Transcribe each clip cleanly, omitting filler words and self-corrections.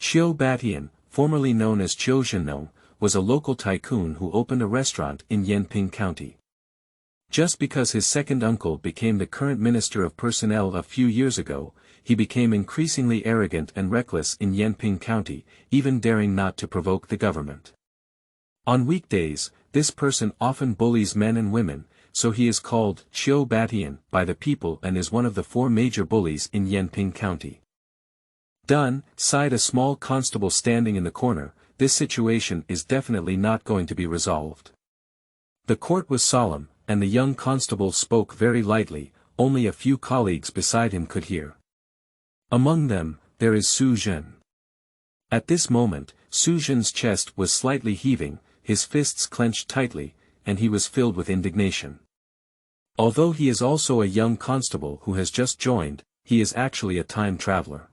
Qiu Batian, formerly known as Qiu Zhenong, was a local tycoon who opened a restaurant in Yanping County. Just because his second uncle became the current Minister of Personnel a few years ago, he became increasingly arrogant and reckless in Yanping County, even daring not to provoke the government. On weekdays, this person often bullies men and women, so he is called Qiu Batian by the people and is one of the 4 major bullies in Yanping County. Done, sighed a small constable standing in the corner. This situation is definitely not going to be resolved. The court was solemn, and the young constable spoke very lightly, only a few colleagues beside him could hear. Among them, there is Zhen. At this moment, Zhen's chest was slightly heaving, his fists clenched tightly, and he was filled with indignation. Although he is also a young constable who has just joined, he is actually a time traveler.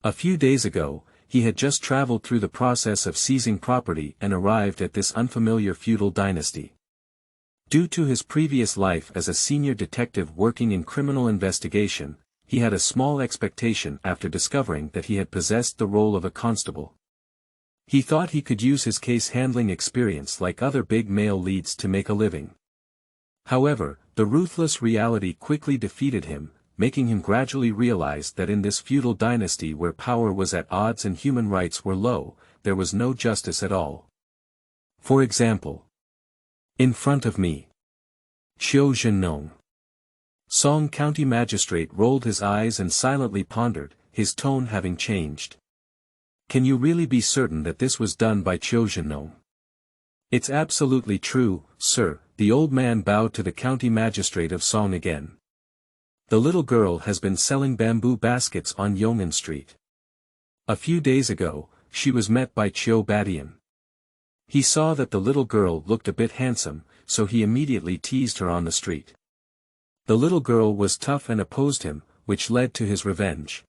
A few days ago, he had just traveled through the process of seizing property and arrived at this unfamiliar feudal dynasty. Due to his previous life as a senior detective working in criminal investigation, he had a small expectation after discovering that he had possessed the role of a constable. He thought he could use his case-handling experience like other big male leads to make a living. However, the ruthless reality quickly defeated him, making him gradually realize that in this feudal dynasty where power was at odds and human rights were low, there was no justice at all. For example, in front of me, Qiu Zhenong. Song County Magistrate rolled his eyes and silently pondered, his tone having changed. Can you really be certain that this was done by Qiu Zhenong? It's absolutely true, sir, the old man bowed to the county magistrate of Song again. The little girl has been selling bamboo baskets on Yong'an Street. A few days ago, she was met by Qiu Batian. He saw that the little girl looked a bit handsome, so he immediately teased her on the street. The little girl was tough and opposed him, which led to his revenge.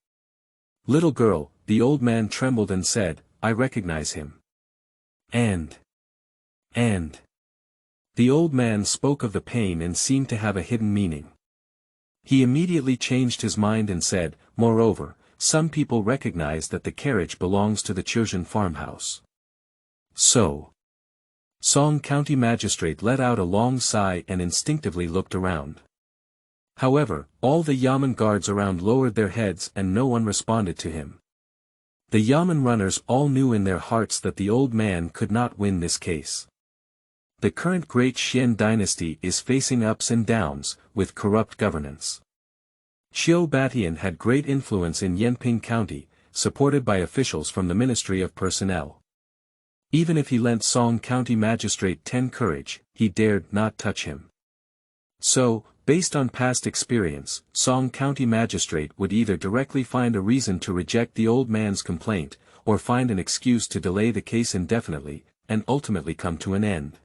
Little girl, the old man trembled and said, I recognize him. And. The old man spoke of the pain and seemed to have a hidden meaning. He immediately changed his mind and said, moreover, some people recognize that the carriage belongs to the Chuzhen farmhouse. So. Song County Magistrate let out a long sigh and instinctively looked around. However, all the Yamen guards around lowered their heads and no one responded to him. The Yamen runners all knew in their hearts that the old man could not win this case. The current Great Xian dynasty is facing ups and downs, with corrupt governance. Qiu Batian had great influence in Yanping County, supported by officials from the Ministry of Personnel. Even if he lent Song County Magistrate 10 courage, he dared not touch him. So, based on past experience, Song County Magistrate would either directly find a reason to reject the old man's complaint, or find an excuse to delay the case indefinitely, and ultimately come to an end.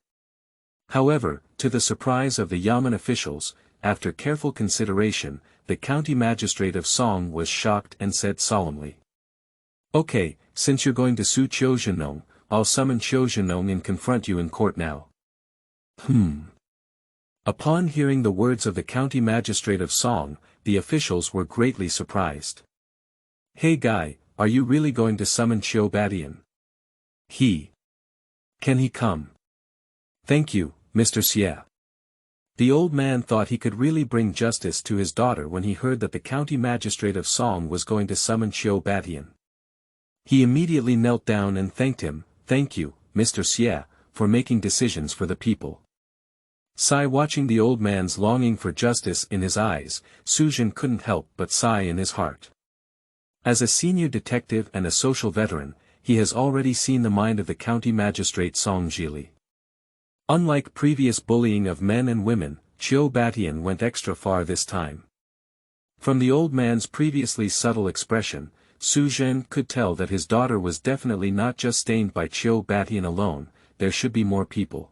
However, to the surprise of the Yamen officials, after careful consideration, the county magistrate of Song was shocked and said solemnly, Okay, since you're going to sue Qiu Zhenong, I'll summon Qiu Zhenong and confront you in court now. Upon hearing the words of the county magistrate of Song, the officials were greatly surprised. Hey guy, are you really going to summon Qiu Batian? Can he come? Thank you, Mr. Xie. The old man thought he could really bring justice to his daughter when he heard that the county magistrate of Song was going to summon Qiu Batian. He immediately knelt down and thanked him. Thank you, Mr. Xie, for making decisions for the people. Sigh watching the old man's longing for justice in his eyes, Zhen couldn't help but sigh in his heart. As a senior detective and a social veteran, he has already seen the mind of the county magistrate Song Zhili. Unlike previous bullying of men and women, Qiu Batian went extra far this time. From the old man's previously subtle expression, Zhen could tell that his daughter was definitely not just stained by Qiu Batian alone, there should be more people.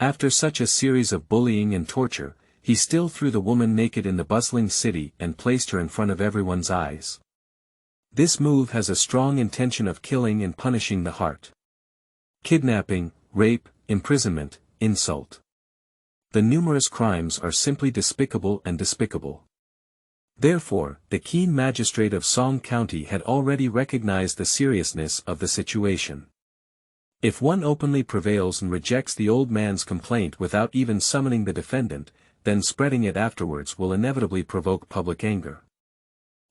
After such a series of bullying and torture, he still threw the woman naked in the bustling city and placed her in front of everyone's eyes. This move has a strong intention of killing and punishing the heart. Kidnapping, rape, imprisonment, insult. The numerous crimes are simply despicable and despicable. Therefore, the keen magistrate of Song County had already recognized the seriousness of the situation. If one openly prevails and rejects the old man's complaint without even summoning the defendant, then spreading it afterwards will inevitably provoke public anger.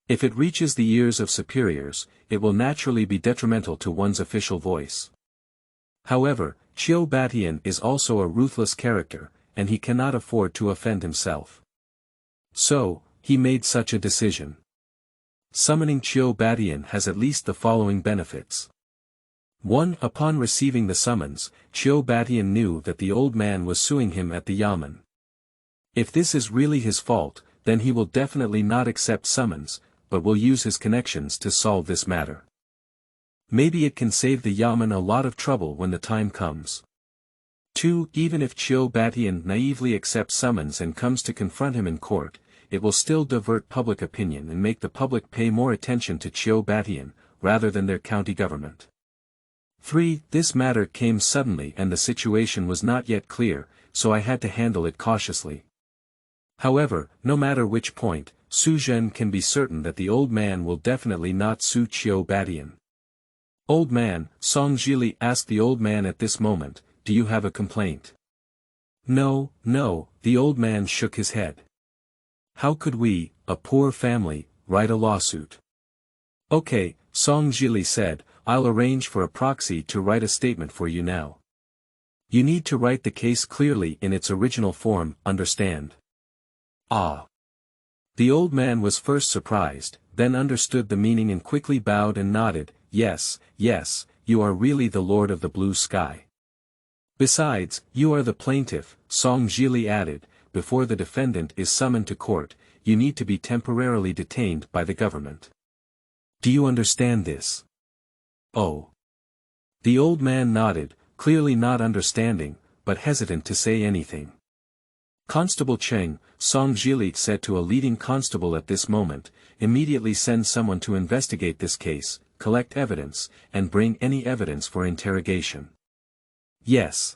If it reaches the ears of superiors, it will naturally be detrimental to one's official voice. However, Chiu Batian is also a ruthless character, and he cannot afford to offend himself. So, he made such a decision. Summoning Chiu Batian has at least the following benefits. 1. Upon receiving the summons, Chiu Batian knew that the old man was suing him at the yamen. If this is really his fault, then he will definitely not accept summons, but will use his connections to solve this matter. Maybe it can save the yamen a lot of trouble when the time comes. 2. Even if Chiu Batian naively accepts summons and comes to confront him in court, it will still divert public opinion and make the public pay more attention to Chiu Batian, rather than their county government. 3. This matter came suddenly and the situation was not yet clear, so I had to handle it cautiously. However, no matter which point, Zhen can be certain that the old man will definitely not sue Chiu Batian. Old man, Song Jili asked the old man at this moment, do you have a complaint? No, the old man shook his head. How could we, a poor family, write a lawsuit? Okay, Song Jili said, I'll arrange for a proxy to write a statement for you now. You need to write the case clearly in its original form, understand? Ah. The old man was first surprised, then understood the meaning and quickly bowed and nodded, yes, you are really the Lord of the Blue Sky. Besides, you are the plaintiff, Song Jili added, before the defendant is summoned to court, you need to be temporarily detained by the government. Do you understand this? Oh. The old man nodded, clearly not understanding, but hesitant to say anything. Constable Cheng, Song Jili said to a leading constable at this moment, immediately send someone to investigate this case, collect evidence, and bring any evidence for interrogation. Yes.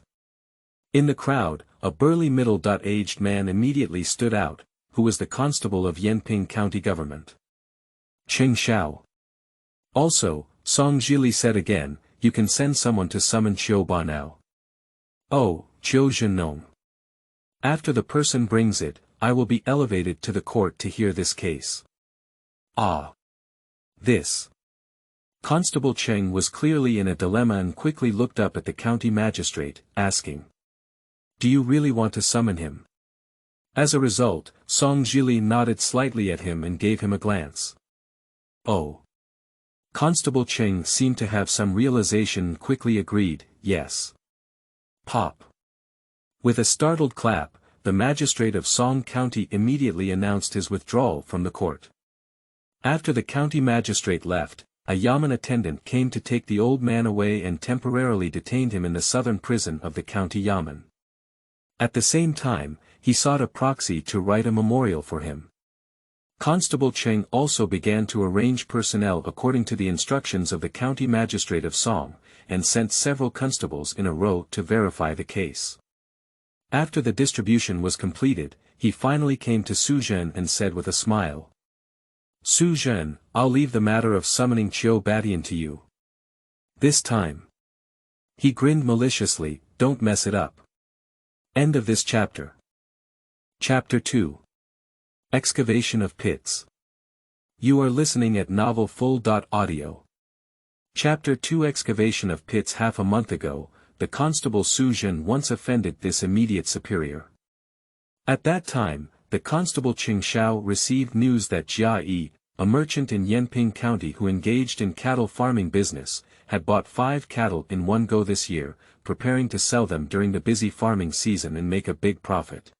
In the crowd, a burly middle-aged man immediately stood out, who was the constable of Yanping County government. Cheng Xiao. Also, Song Jili said again, you can send someone to summon Chiu Ba now. Oh, Chiu Zhenong. After the person brings it, I will be elevated to the court to hear this case. Ah. This. Constable Cheng was clearly in a dilemma and quickly looked up at the county magistrate, asking. Do you really want to summon him? As a result, Song Jili nodded slightly at him and gave him a glance. Oh. Constable Cheng seemed to have some realization and quickly agreed, yes. Pop. With a startled clap, the magistrate of Song County immediately announced his withdrawal from the court. After the county magistrate left, a yamen attendant came to take the old man away and temporarily detained him in the southern prison of the county yamen. At the same time, he sought a proxy to write a memorial for him. Constable Cheng also began to arrange personnel according to the instructions of the county magistrate of Song, and sent several constables in a row to verify the case. After the distribution was completed, he finally came to Zhen and said with a smile. Zhen, I'll leave the matter of summoning Chiu Batian to you. This time. He grinned maliciously, don't mess it up. End of this chapter. Chapter 2. Excavation of Pits. You are listening at novelfull.audio. Chapter 2 Excavation of Pits. Half a month ago, the constable Zhen once offended this immediate superior. At that time, the constable Cheng Xiao received news that Jia Yi, a merchant in Yanping County who engaged in cattle farming business, had bought 5 cattle in one go this year, preparing to sell them during the busy farming season and make a big profit.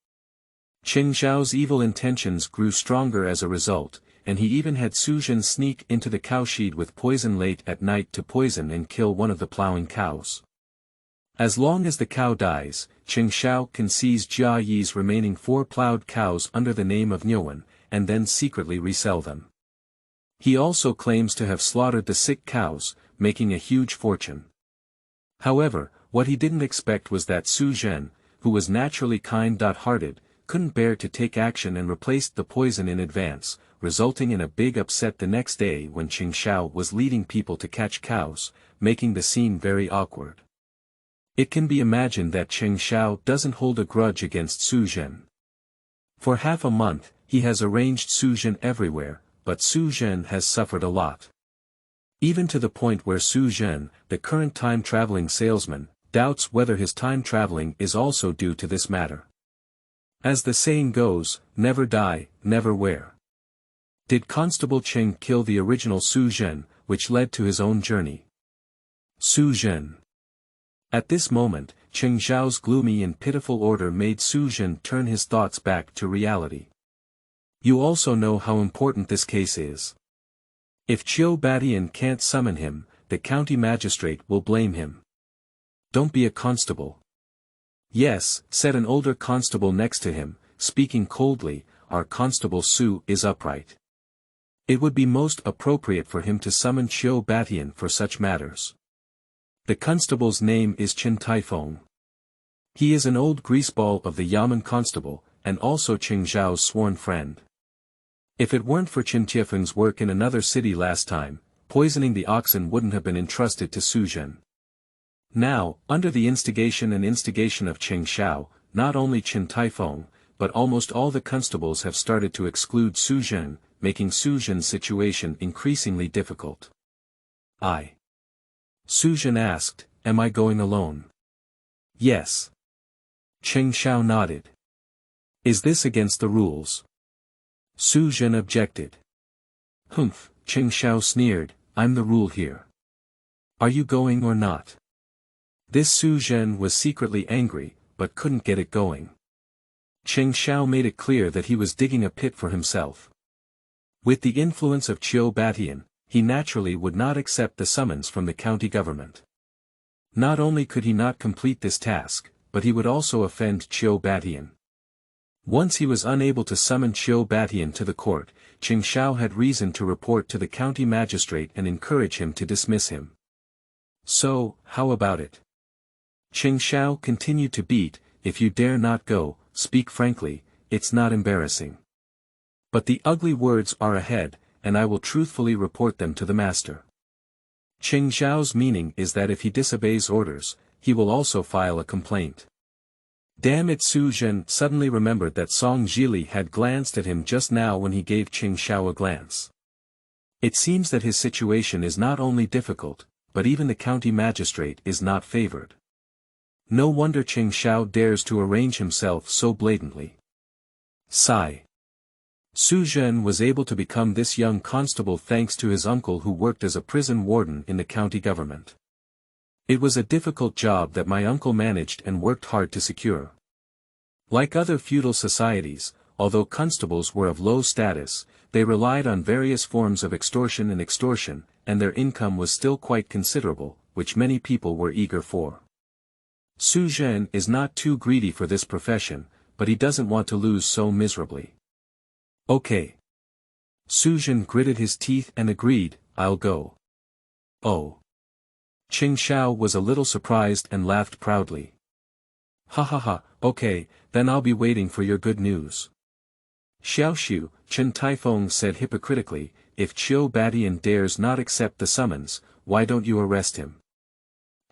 Cheng Xiao's evil intentions grew stronger as a result, and he even had Zhen sneak into the cowshed with poison late at night to poison and kill one of the plowing cows. As long as the cow dies, Cheng Xiao can seize Jia Yi's remaining 4 plowed cows under the name of Nyuan, and then secretly resell them. He also claims to have slaughtered the sick cows, making a huge fortune. However, what he didn't expect was that Zhen, who was naturally kind-hearted, couldn't bear to take action and replaced the poison in advance, resulting in a big upset the next day when Qing Shao was leading people to catch cows, making the scene very awkward. It can be imagined that Qing Shao doesn't hold a grudge against Su Zhen. For half a month, he has arranged Su Zhen everywhere, but Su Zhen has suffered a lot. Even to the point where Su Zhen, the current time-traveling salesman, doubts whether his time traveling is also due to this matter. As the saying goes, never die, never wear. Did Constable Qing kill the original Su Zhen, which led to his own journey? Su Zhen. At this moment, Qing Zhao's gloomy and pitiful order made Su Zhen turn his thoughts back to reality. You also know how important this case is. If Qiu Batian can't summon him, the county magistrate will blame him. Don't be a constable. Yes, said an older constable next to him, speaking coldly, our constable Su is upright. It would be most appropriate for him to summon Qiu Batian for such matters. The constable's name is Qin Taifeng. He is an old greaseball of the Yamen constable, and also Qing Zhao's sworn friend. If it weren't for Qin Tiefeng's work in another city last time, poisoning the oxen wouldn't have been entrusted to Su Zhen. Now, under the instigation of Qing Shao, not only Qin Taifeng, but almost all the constables have started to exclude Su Zhen, making Su Zhen's situation increasingly difficult. Su Zhen asked, am I going alone? Yes. Qing Shao nodded. Is this against the rules? Su Zhen objected. Humph, Qing Shao sneered, I'm the rule here. Are you going or not? This Su Zhen was secretly angry, but couldn't get it going. Qing Shao made it clear that he was digging a pit for himself. With the influence of Qiu Batian, he naturally would not accept the summons from the county government. Not only could he not complete this task, but he would also offend Qiu Batian. Once he was unable to summon Qiu Batian to the court, Qing Shao had reason to report to the county magistrate and encourage him to dismiss him. So, how about it? Qing Shao continued to beat, if you dare not go, speak frankly, it's not embarrassing. But the ugly words are ahead, and I will truthfully report them to the master. Qing Zhao's meaning is that if he disobeys orders, he will also file a complaint. Damn it, Su Zhen suddenly remembered that Song Zhili had glanced at him just now when he gave Qing Shao a glance. It seems that his situation is not only difficult, but even the county magistrate is not favored. No wonder Qing Shao dares to arrange himself so blatantly. Sigh. Su Zhen was able to become this young constable thanks to his uncle who worked as a prison warden in the county government. It was a difficult job that my uncle managed and worked hard to secure. Like other feudal societies, although constables were of low status, they relied on various forms of extortion, and their income was still quite considerable, which many people were eager for. Su Zhen is not too greedy for this profession, but he doesn't want to lose so miserably. Okay. Su Zhen gritted his teeth and agreed, I'll go. Oh. Qing Shao was a little surprised and laughed proudly. Ha ha ha, okay, then I'll be waiting for your good news. Xiaoxiu, Qin Taifeng said hypocritically, if Qiu Batian dares not accept the summons, why don't you arrest him?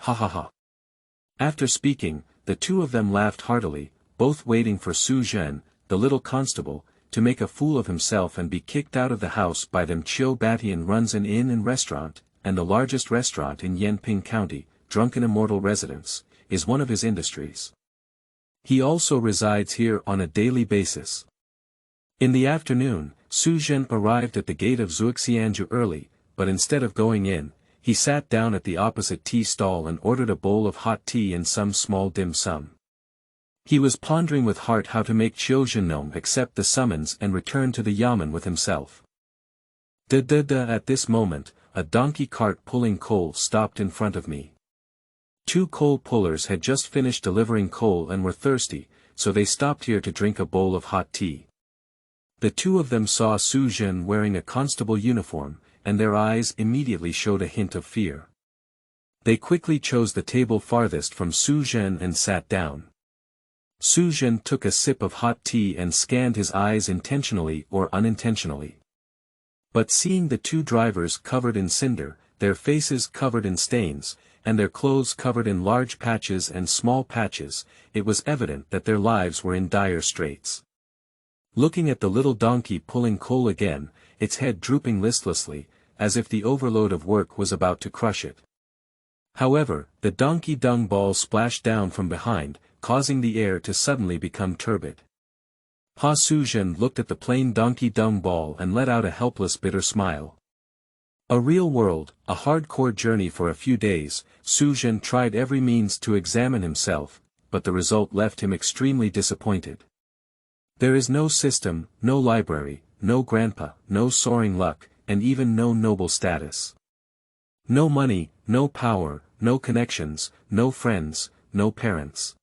Ha ha ha. After speaking, the two of them laughed heartily, both waiting for Su Zhen, the little constable, to make a fool of himself and be kicked out of the house by them. Qiu Batian runs an inn and restaurant, and the largest restaurant in Yanping County, Drunken Immortal Residence, is one of his industries. He also resides here on a daily basis. In the afternoon, Su Zhen arrived at the gate of Zuoxianju early, but instead of going in, he sat down at the opposite tea stall and ordered a bowl of hot tea and some small dim sum. He was pondering with heart how to make Qiu Zhenong accept the summons and return to the yamen with himself. At this moment, a donkey cart pulling coal stopped in front of me. Two coal pullers had just finished delivering coal and were thirsty, so they stopped here to drink a bowl of hot tea. The two of them saw Su Zhen wearing a constable uniform, and their eyes immediately showed a hint of fear. They quickly chose the table farthest from Su Zhen and sat down. Su Zhen took a sip of hot tea and scanned his eyes intentionally or unintentionally. But seeing the two drivers covered in cinder, their faces covered in stains, and their clothes covered in large patches and small patches, it was evident that their lives were in dire straits. Looking at the little donkey pulling coal again, its head drooping listlessly, as if the overload of work was about to crush it. However, the donkey dung ball splashed down from behind, causing the air to suddenly become turbid. Zhen looked at the plain donkey dung ball and let out a helpless bitter smile. A real world, a hardcore journey for a few days, Zhen tried every means to examine himself, but the result left him extremely disappointed. There is no system, no library, no grandpa, no soaring luck, and even no noble status. No money, no power, no connections, no friends, no parents.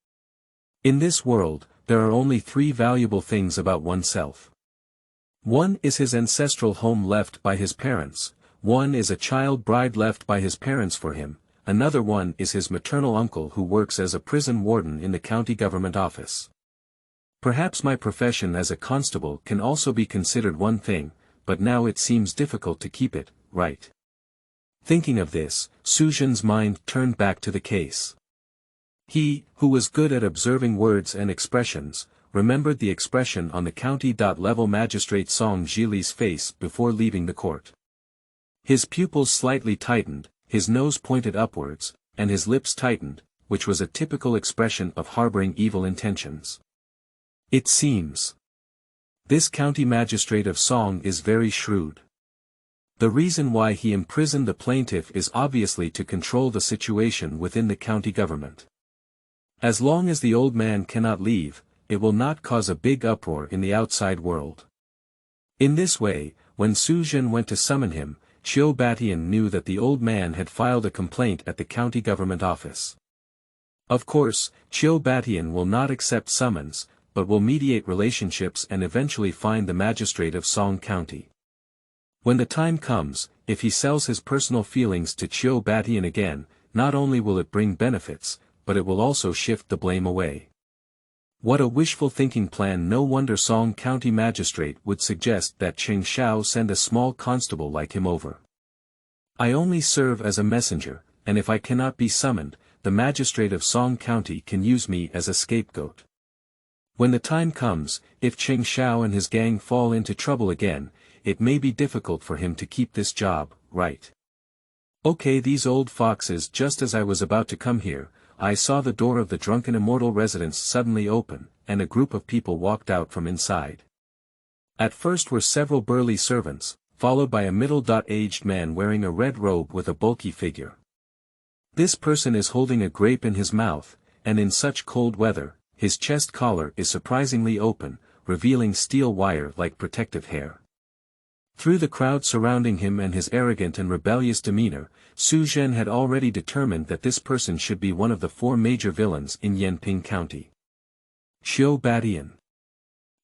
In this world, there are only three valuable things about oneself. One is his ancestral home left by his parents, one is a child bride left by his parents for him, another one is his maternal uncle who works as a prison warden in the county government office. Perhaps my profession as a constable can also be considered one thing, but now it seems difficult to keep it, right? Thinking of this, Zhen's mind turned back to the case. He, who was good at observing words and expressions, remembered the expression on the county-level magistrate Song Zhili's face before leaving the court. His pupils slightly tightened, his nose pointed upwards, and his lips tightened, which was a typical expression of harboring evil intentions. It seems. This county magistrate of Song is very shrewd. The reason why he imprisoned the plaintiff is obviously to control the situation within the county government. As long as the old man cannot leave, it will not cause a big uproar in the outside world. In this way, when Zhen went to summon him, Qiu Batian knew that the old man had filed a complaint at the county government office. Of course, Qiu Batian will not accept summons, but will mediate relationships and eventually find the magistrate of Song County. When the time comes, if he sells his personal feelings to Qiu Batian again, not only will it bring benefits, but it will also shift the blame away. What a wishful thinking plan! No wonder Song County Magistrate would suggest that Cheng Shao send a small constable like him over. I only serve as a messenger, and if I cannot be summoned, the magistrate of Song County can use me as a scapegoat. When the time comes, if Cheng Shao and his gang fall into trouble again, it may be difficult for him to keep this job, right? Okay, these old foxes. Just as I was about to come here, I saw the door of the drunken immortal residence suddenly open, and a group of people walked out from inside. At first were several burly servants, followed by a middle-aged man wearing a red robe with a bulky figure. This person is holding a grape in his mouth, and in such cold weather, his chest collar is surprisingly open, revealing steel wire-like protective hair. Through the crowd surrounding him and his arrogant and rebellious demeanor, Zhen had already determined that this person should be one of the four major villains in Yanping County. Qiu Batian.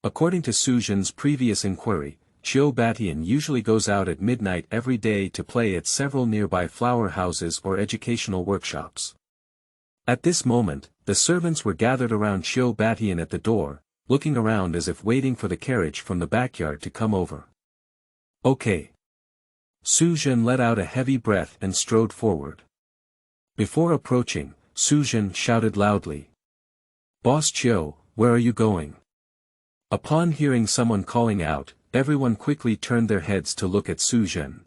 According to Zhen's previous inquiry, Qiu Batian usually goes out at midnight every day to play at several nearby flower houses or educational workshops. At this moment, the servants were gathered around Qiu Batian at the door, looking around as if waiting for the carriage from the backyard to come over. Okay. Zhen let out a heavy breath and strode forward. Before approaching, Zhen shouted loudly. Boss Qiu, where are you going? Upon hearing someone calling out, everyone quickly turned their heads to look at Zhen.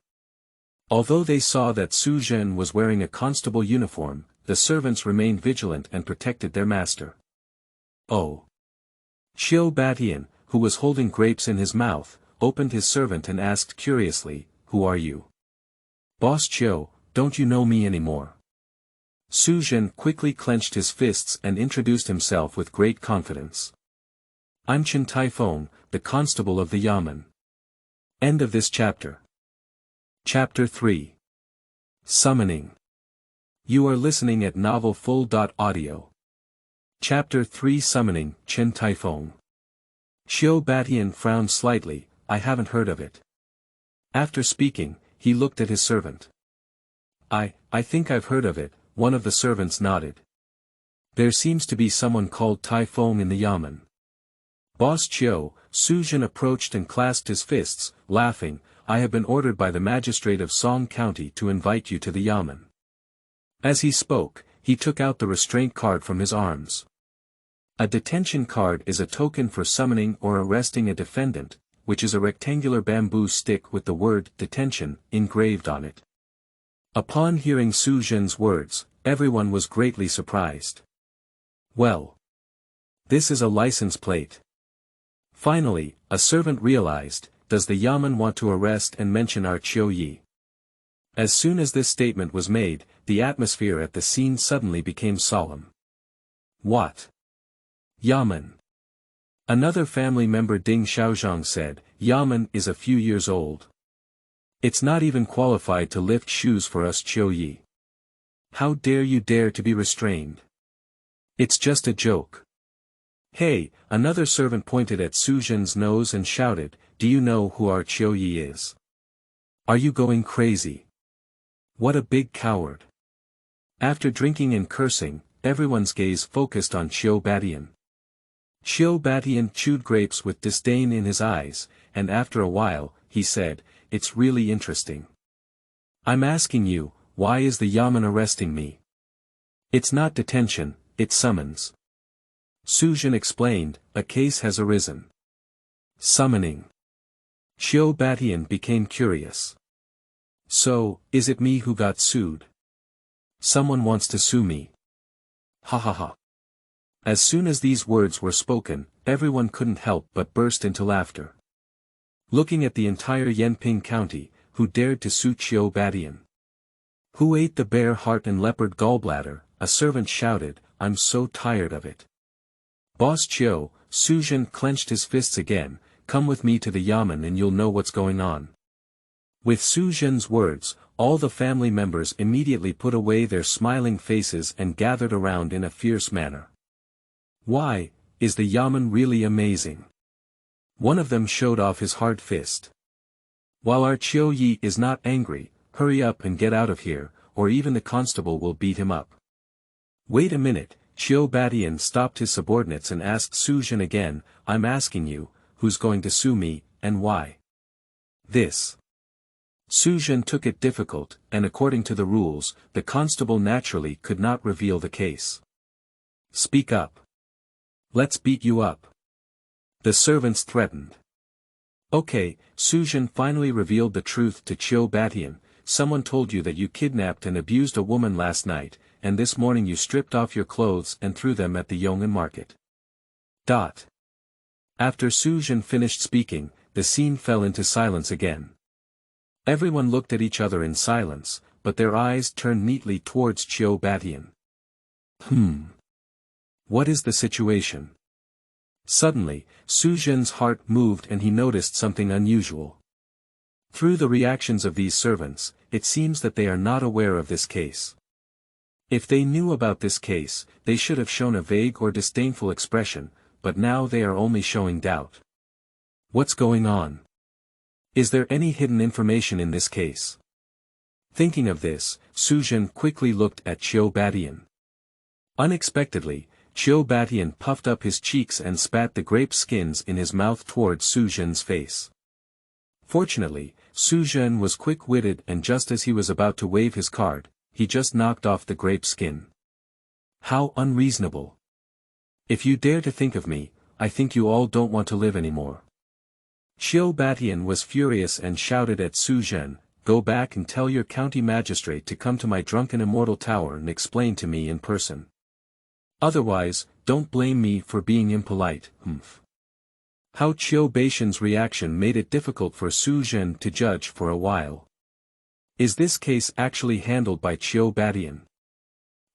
Although they saw that Zhen was wearing a constable uniform, the servants remained vigilant and protected their master. Oh. Qiu Batian, who was holding grapes in his mouth, opened his servant and asked curiously, who are you? Boss Qiu, don't you know me anymore? Zhen quickly clenched his fists and introduced himself with great confidence. I'm Chen Taifeng, the constable of the Yamen. End of this chapter. Chapter 3. Summoning. You are listening at novelfull.audio. Chapter 3 Summoning, Chen Taifeng. Qiu Batian frowned slightly. I haven't heard of it. After speaking, he looked at his servant. I think I've heard of it, one of the servants nodded. There seems to be someone called Taifeng in the Yamen. Boss Qiu, Zhen approached and clasped his fists, laughing, I have been ordered by the magistrate of Song County to invite you to the yamen. As he spoke, he took out the restraint card from his arms. A detention card is a token for summoning or arresting a defendant, which is a rectangular bamboo stick with the word detention engraved on it. Upon hearing Su Zhen's words, everyone was greatly surprised. Well, this is a license plate. Finally, a servant realized, does the yamen want to arrest and mention our Qiu Yi? As soon as this statement was made, the atmosphere at the scene suddenly became solemn. What? Yamen. Another family member Ding Xiaozhang said, Yamen is a few years old. It's not even qualified to lift shoes for us Qiu Yi. How dare you dare to be restrained? It's just a joke. Hey, another servant pointed at Su Zhen's nose and shouted, do you know who our Qiu Yi is? Are you going crazy? What a big coward. After drinking and cursing, everyone's gaze focused on Qiu Batian. Qiu Batian chewed grapes with disdain in his eyes, and after a while, he said, it's really interesting. I'm asking you, why is the yamen arresting me? It's not detention, it's summons. Su Zhen explained, a case has arisen. Summoning. Qiu Batian became curious. So, is it me who got sued? Someone wants to sue me. Ha ha ha. As soon as these words were spoken, everyone couldn't help but burst into laughter. Looking at the entire Yanping County, who dared to sue Qiu Batian? Who ate the bear heart and leopard gallbladder? A servant shouted, I'm so tired of it. Boss Qiu, Su Zhen clenched his fists again, come with me to the yamen and you'll know what's going on. With Su Zhen's words, all the family members immediately put away their smiling faces and gathered around in a fierce manner. Why, is the yamen really amazing? One of them showed off his hard fist. While our Qiu Yi is not angry, hurry up and get out of here, or even the constable will beat him up. Wait a minute, Qiu Batian stopped his subordinates and asked Su Zhen again, I'm asking you, who's going to sue me, and why? This. Su Zhen took it difficult, and according to the rules, the constable naturally could not reveal the case. Speak up. Let's beat you up. The servants threatened. Okay, Su Zhen finally revealed the truth to Qiu Batian, someone told you that you kidnapped and abused a woman last night, and this morning you stripped off your clothes and threw them at the Yong'an market. After Su Zhen finished speaking, the scene fell into silence again. Everyone looked at each other in silence, but their eyes turned neatly towards Qiu Batian. What is the situation? Suddenly, Su Zhen's heart moved and he noticed something unusual. Through the reactions of these servants, it seems that they are not aware of this case. If they knew about this case, they should have shown a vague or disdainful expression, but now they are only showing doubt. What's going on? Is there any hidden information in this case? Thinking of this, Su Zhen quickly looked at Qiu Batian. Unexpectedly, Qiu Batian puffed up his cheeks and spat the grape skins in his mouth towards Su Zhen's face. Fortunately, Su Zhen was quick-witted and just as he was about to wave his card, he just knocked off the grape skin. How unreasonable. If you dare to think of me, I think you all don't want to live anymore. Qiu Batian was furious and shouted at Su Zhen, go back and tell your county magistrate to come to my drunken immortal tower and explain to me in person. Otherwise, don't blame me for being impolite. How Qiu Batian's reaction made it difficult for Su Zhen to judge for a while. Is this case actually handled by Qiu Batian?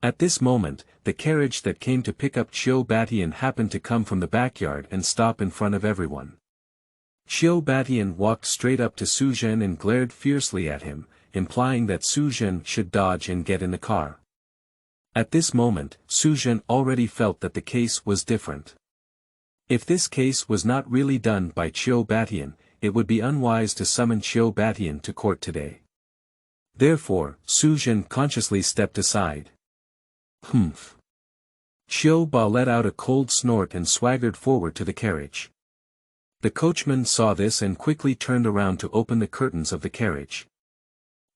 At this moment, the carriage that came to pick up Qiu Batian happened to come from the backyard and stop in front of everyone. Qiu Batian walked straight up to Su Zhen and glared fiercely at him, implying that Su Zhen should dodge and get in the car. At this moment, Su Zhen already felt that the case was different. If this case was not really done by Qiu Batian, it would be unwise to summon Qiu Batian to court today. Therefore, Su Zhen consciously stepped aside. Qiu Ba let out a cold snort and swaggered forward to the carriage. The coachman saw this and quickly turned around to open the curtains of the carriage.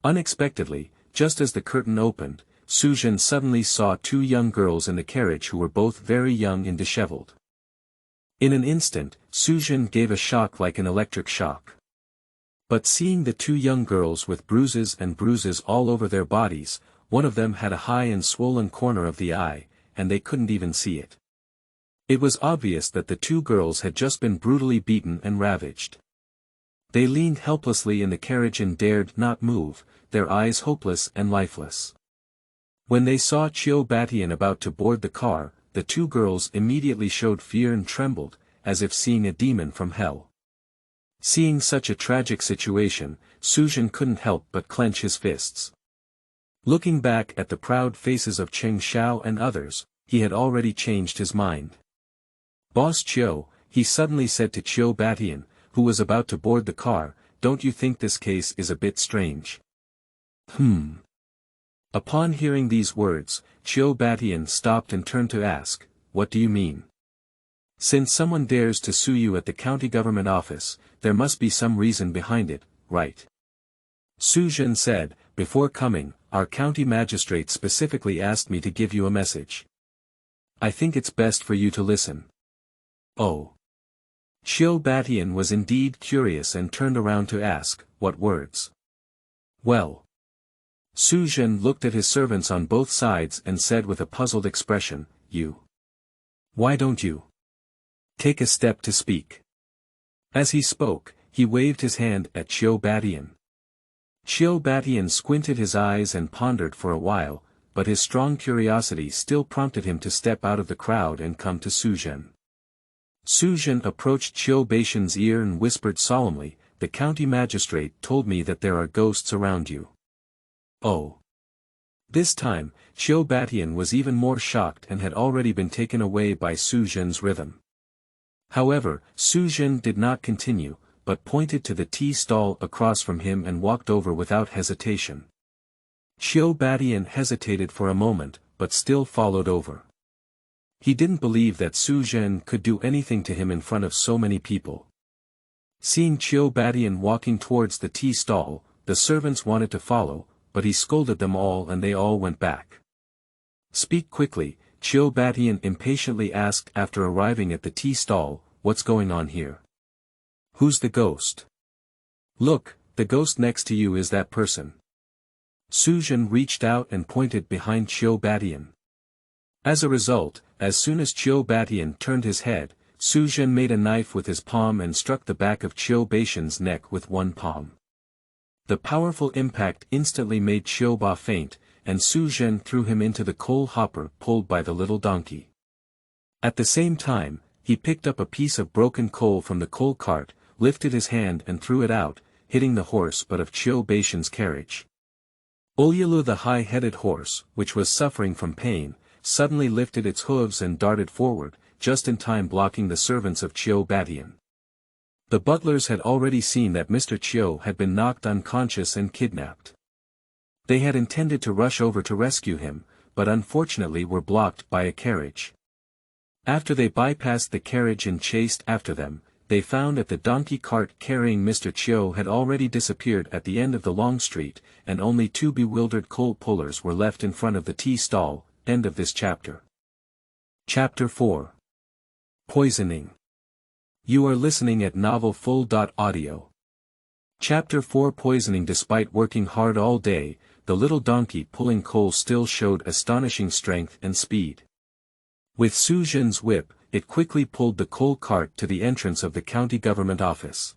Unexpectedly, just as the curtain opened, Zhen suddenly saw two young girls in the carriage who were both very young and disheveled. In an instant, Zhen gave a shock like an electric shock. But seeing the two young girls with bruises all over their bodies, one of them had a high and swollen corner of the eye, and they couldn't even see it. It was obvious that the two girls had just been brutally beaten and ravaged. They leaned helplessly in the carriage and dared not move, their eyes hopeless and lifeless. When they saw Qiu Batian about to board the car, the two girls immediately showed fear and trembled, as if seeing a demon from hell. Seeing such a tragic situation, Zhen couldn't help but clench his fists. Looking back at the proud faces of Cheng Xiao and others, he had already changed his mind. "Boss Qiu," he suddenly said to Qiu Batian, who was about to board the car, "don't you think this case is a bit strange?" Upon hearing these words, Qiu Batian stopped and turned to ask, "What do you mean? Since someone dares to sue you at the county government office, there must be some reason behind it, right?" Zhen said, "Before coming, our county magistrate specifically asked me to give you a message. I think it's best for you to listen." "Oh." Qiu Batian was indeed curious and turned around to ask, "What words?" "Well." Zhen looked at his servants on both sides and said with a puzzled expression, "You. Why don't you take a step to speak?" As he spoke, he waved his hand at Qiu Batian. Qiu Batian squinted his eyes and pondered for a while, but his strong curiosity still prompted him to step out of the crowd and come to Zhen. Zhen approached Qiu Batian's ear and whispered solemnly, "The county magistrate told me that there are ghosts around you." "Oh." This time, Qiu Batian was even more shocked and had already been taken away by Zhen's rhythm. However, Zhen did not continue, but pointed to the tea stall across from him and walked over without hesitation. Qiu Batian hesitated for a moment, but still followed over. He didn't believe that Zhen could do anything to him in front of so many people. Seeing Qiu Batian walking towards the tea stall, the servants wanted to follow, but he scolded them all and they all went back. "Speak quickly," Qiu Batian impatiently asked after arriving at the tea stall, "What's going on here? Who's the ghost?" "Look, the ghost next to you is that person." Zhen reached out and pointed behind Qiu Batian. As a result, as soon as Qiu Batian turned his head, Zhen made a knife with his palm and struck the back of Qiu Batian's neck with one palm. The powerful impact instantly made Qiu Ba faint, and Zhen threw him into the coal hopper pulled by the little donkey. At the same time, he picked up a piece of broken coal from the coal cart, lifted his hand and threw it out, hitting the horse butt of Qiu Batian's carriage. Oyalu, the high-headed horse, which was suffering from pain, suddenly lifted its hooves and darted forward, just in time blocking the servants of Qiu Batian. The butlers had already seen that Mr. Qiu had been knocked unconscious and kidnapped. They had intended to rush over to rescue him, but unfortunately were blocked by a carriage. After they bypassed the carriage and chased after them, they found that the donkey cart carrying Mr. Qiu had already disappeared at the end of the long street, and only two bewildered coal pullers were left in front of the tea stall. End of this chapter. Chapter 4. Poisoning. You are listening at novelfull.audio. Chapter 4. Poisoning. Despite working hard all day, the little donkey pulling coal still showed astonishing strength and speed. With Zhen's whip, it quickly pulled the coal cart to the entrance of the county government office.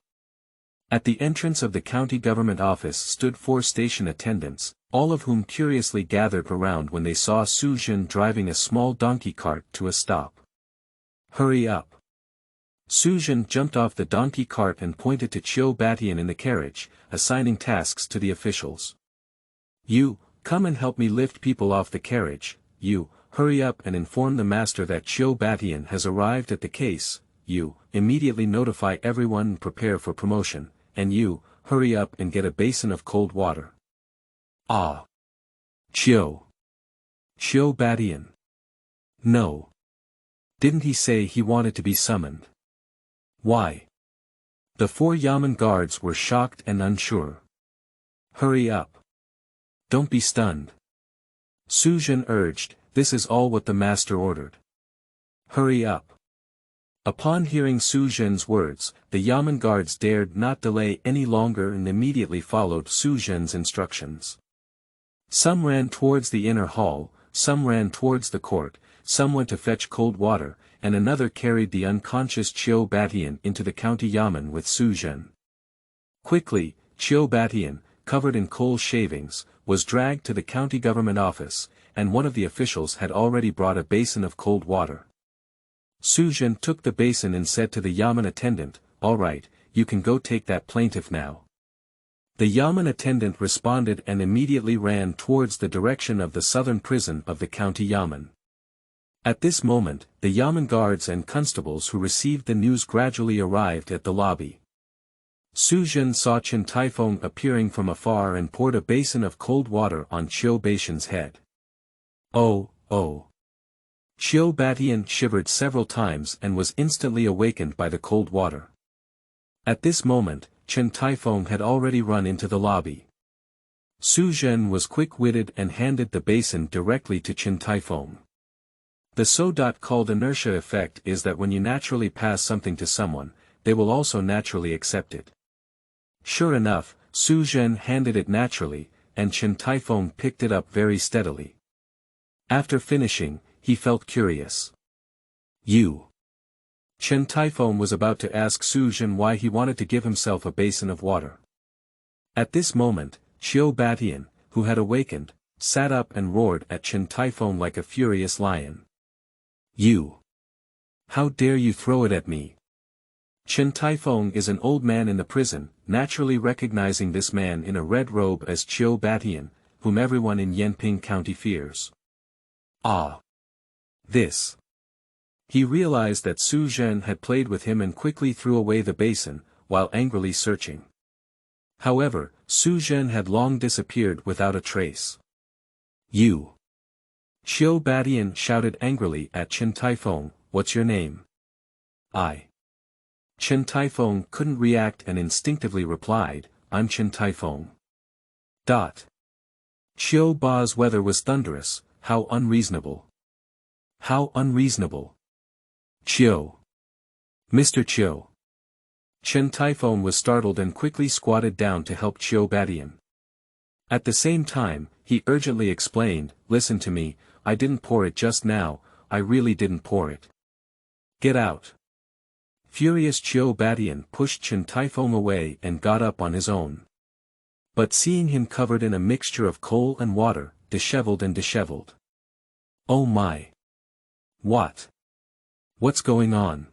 At the entrance of the county government office stood 4 station attendants, all of whom curiously gathered around when they saw Zhen driving a small donkey cart to a stop. "Hurry up." Zhen jumped off the donkey cart and pointed to Qiu Batian in the carriage, assigning tasks to the officials. "You, come and help me lift people off the carriage. You, hurry up and inform the master that Qiu Batian has arrived at the case. You, immediately notify everyone and prepare for promotion. And you, hurry up and get a basin of cold water." "Ah. Qiu Batian. No. Didn't he say he wanted to be summoned? Why? The 4 Yamen guards were shocked and unsure. Hurry up. Don't be stunned. Su Zhen urged, this is all what the master ordered. Hurry up. Upon hearing Su Zhen's words, the Yamen guards dared not delay any longer and immediately followed Su Zhen's instructions. Some ran towards the inner hall, some ran towards the court, some went to fetch cold water, and another carried the unconscious Qiu Batian into the county Yamen with Su Zhen. Quickly, Qiu Batian, covered in coal shavings, was dragged to the county government office, and one of the officials had already brought a basin of cold water. Su Zhen took the basin and said to the Yamen attendant, all right, you can go take that plaintiff now. The Yamen attendant responded and immediately ran towards the direction of the southern prison of the county Yamen. At this moment, the Yamen guards and constables who received the news gradually arrived at the lobby. Su Zhen saw Chen Taifeng appearing from afar and poured a basin of cold water on Qiu Batian's head. Oh, oh. Qiu Batian shivered several times and was instantly awakened by the cold water. At this moment, Chen Taifeng had already run into the lobby. Su Zhen was quick-witted and handed the basin directly to Chen Taifeng. The so-called inertia effect is that when you naturally pass something to someone, they will also naturally accept it. Sure enough, Su Zhen handed it naturally, and Chen Taifeng picked it up very steadily. After finishing, he felt curious. You. Chen Taifeng was about to ask Su Zhen why he wanted to give himself a basin of water. At this moment, Qiu Batian, who had awakened, sat up and roared at Chen Taifeng like a furious lion. You. How dare you throw it at me? Chen Taifeng is an old man in the prison, naturally recognizing this man in a red robe as Qiu Batian, whom everyone in Yanping County fears. Ah! This. He realized that Su Zhen had played with him and quickly threw away the basin, while angrily searching. However, Su Zhen had long disappeared without a trace. You. Qiu Batian shouted angrily at Chen Taifeng, what's your name? I. Chen Taifeng couldn't react and instinctively replied, I'm Chen Taifeng. Qiu Ba's weather was thunderous, how unreasonable. How unreasonable. Qiu. Mr. Qiu. Chen Taifeng was startled and quickly squatted down to help Qiu Batian. At the same time, he urgently explained, listen to me, I didn't pour it just now, I really didn't pour it. Get out. Furious Qiu Batian pushed Chen Taifeng away and got up on his own. But seeing him covered in a mixture of coal and water, disheveled. Oh my. What? What's going on?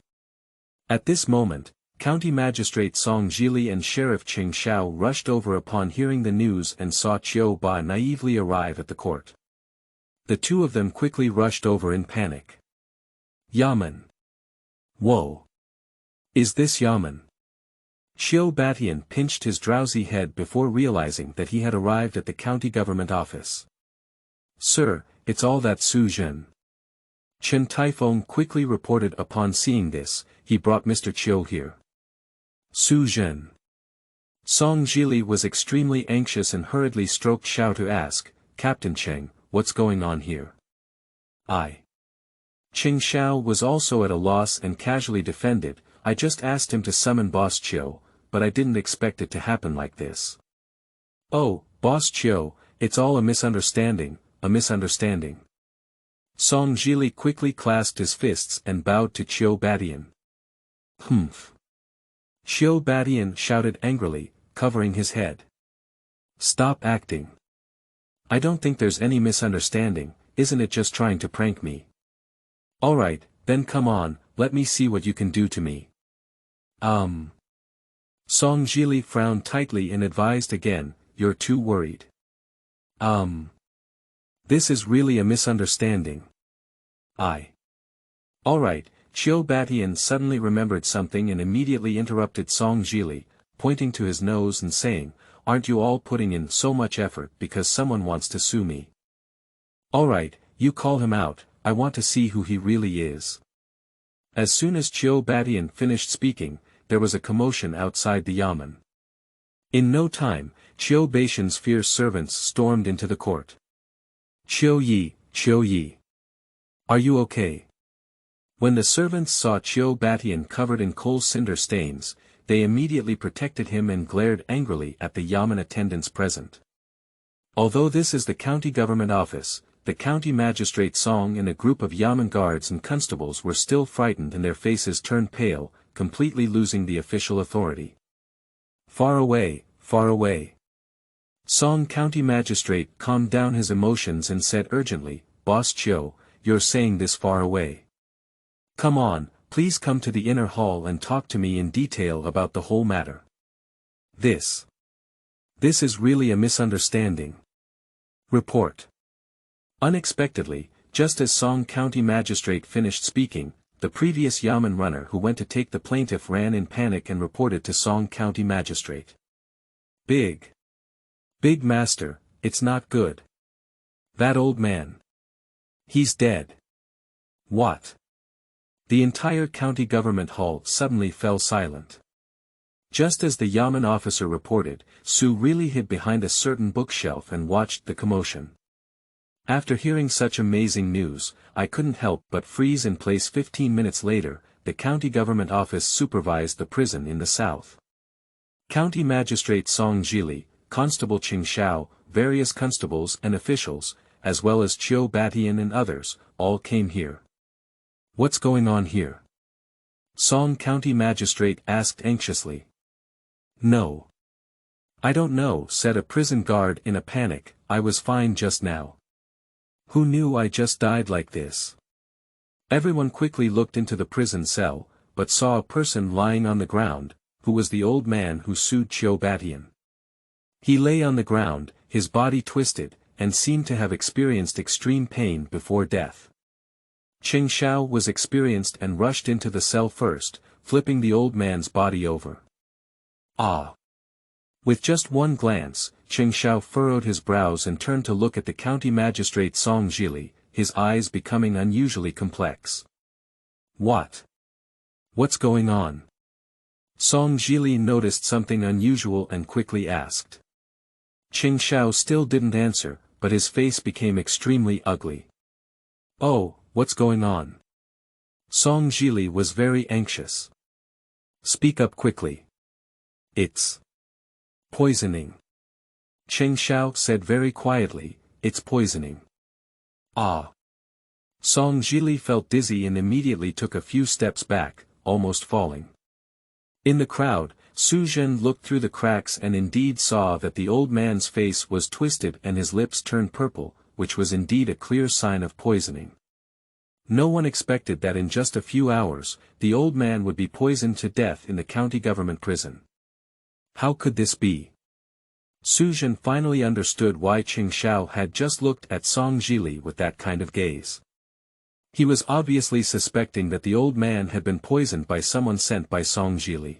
At this moment, County Magistrate Song Zhili and Sheriff Qing Xiao rushed over upon hearing the news and saw Qiu Ba naively arrive at the court. The two of them quickly rushed over in panic. Yamen. Whoa. Is this Yamen? Qiu Batian pinched his drowsy head before realizing that he had arrived at the county government office. Sir, it's all that Su Zhen. Chen Taifeng quickly reported upon seeing this, he brought Mr. Qiu here. Su Zhen. Song Zhili was extremely anxious and hurriedly stroked Xiao to ask, Captain Cheng, what's going on here? I. Qing Xiao was also at a loss and casually defended, I just asked him to summon Boss Qiu, but I didn't expect it to happen like this. Oh, Boss Qiu, it's all a misunderstanding, a misunderstanding. Song Zhili quickly clasped his fists and bowed to Qiu Batian. Humph. Qiu Batian shouted angrily, covering his head. Stop acting. I don't think there's any misunderstanding, isn't it just trying to prank me? Alright, then come on, let me see what you can do to me. Song Zhili frowned tightly and advised again, you're too worried. This is really a misunderstanding. Alright, Qiu Batian suddenly remembered something and immediately interrupted Song Zhili, pointing to his nose and saying, aren't you all putting in so much effort because someone wants to sue me? Alright, you call him out, I want to see who he really is. As soon as Qiu Batian finished speaking, there was a commotion outside the yamen. In no time, Qiu Baixian's fierce servants stormed into the court. Qiu Yi. Are you okay? When the servants saw Qiu Baixian covered in coal cinder stains, they immediately protected him and glared angrily at the yamen attendants present. Although this is the county government office, the county magistrate Song and a group of yamen guards and constables were still frightened and their faces turned pale, completely losing the official authority. Far away, far away. Song County Magistrate calmed down his emotions and said urgently, Boss Qiu, you're saying this far away. Come on, please come to the inner hall and talk to me in detail about the whole matter. This is really a misunderstanding. Report. Unexpectedly, just as Song County Magistrate finished speaking, the previous yamen runner who went to take the plaintiff ran in panic and reported to Song County Magistrate. Big Master, it's not good. That old man. He's dead. What? The entire county government hall suddenly fell silent. Just as the yamen officer reported, Su really hid behind a certain bookshelf and watched the commotion. After hearing such amazing news, I couldn't help but freeze in place. 15 minutes later, the county government office supervised the prison in the south. County Magistrate Song Jili, Constable Qing Xiao, various constables and officials, as well as Qiu Baixian and others, all came here. What's going on here? Song County Magistrate asked anxiously. No. I don't know, said a prison guard in a panic, I was fine just now. Who knew I just died like this? Everyone quickly looked into the prison cell, but saw a person lying on the ground, who was the old man who sued Qiu Baixian. He lay on the ground, his body twisted, and seemed to have experienced extreme pain before death. Qing Xiao was experienced and rushed into the cell first, flipping the old man's body over. Ah! With just one glance, Qing Xiao furrowed his brows and turned to look at the county magistrate Song Jili, his eyes becoming unusually complex. What's going on? Song Jili noticed something unusual and quickly asked. Qing Xiao still didn't answer, but his face became extremely ugly. Oh, what's going on? Song Jili was very anxious. Speak up quickly. It's poisoning. Qing Xiao said very quietly, it's poisoning. Ah. Song Jili felt dizzy and immediately took a few steps back, almost falling. In the crowd, Su Zhen looked through the cracks and indeed saw that the old man's face was twisted and his lips turned purple, which was indeed a clear sign of poisoning. No one expected that in just a few hours, the old man would be poisoned to death in the county government prison. How could this be? Su Zhen finally understood why Qing Xiao had just looked at Song Jili with that kind of gaze. He was obviously suspecting that the old man had been poisoned by someone sent by Song Jili.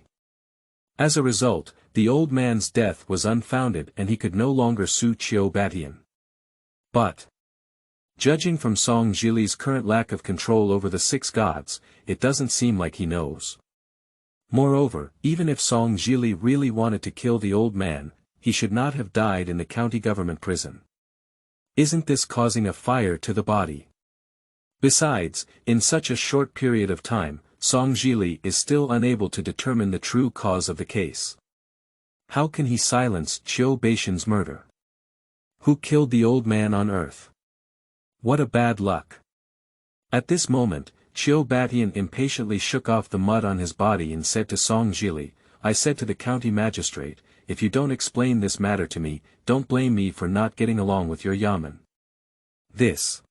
As a result, the old man's death was unfounded and he could no longer sue Qiu Baixian. But, judging from Song Jili's current lack of control over the six gods, it doesn't seem like he knows. Moreover, even if Song Jili really wanted to kill the old man, he should not have died in the county government prison. Isn't this causing a fire to the body? Besides, in such a short period of time, Song Jili is still unable to determine the true cause of the case. How can he silence Qiu Baixian's murder? Who killed the old man on earth? What a bad luck. At this moment, Qiu Baixian impatiently shook off the mud on his body and said to Song Jili, I said to the county magistrate, if you don't explain this matter to me, don't blame me for not getting along with your yamen. This.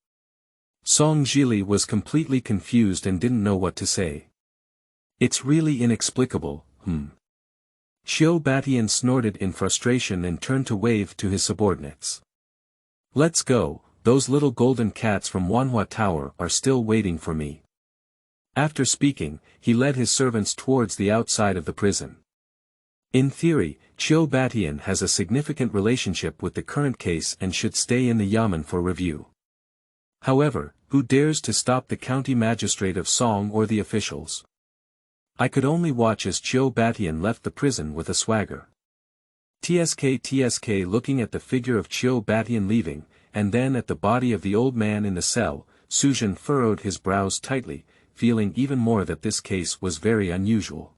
Song Jili was completely confused and didn't know what to say. It's really inexplicable, Qiu Baixian snorted in frustration and turned to wave to his subordinates. Let's go, those little golden cats from Wanhua Tower are still waiting for me. After speaking, he led his servants towards the outside of the prison. In theory, Qiu Baixian has a significant relationship with the current case and should stay in the yamen for review. However, who dares to stop the county magistrate of Song or the officials? I could only watch as Chiu Batian left the prison with a swagger. TSK looking at the figure of Chiu Batian leaving, and then at the body of the old man in the cell, Zhen furrowed his brows tightly, feeling even more that this case was very unusual.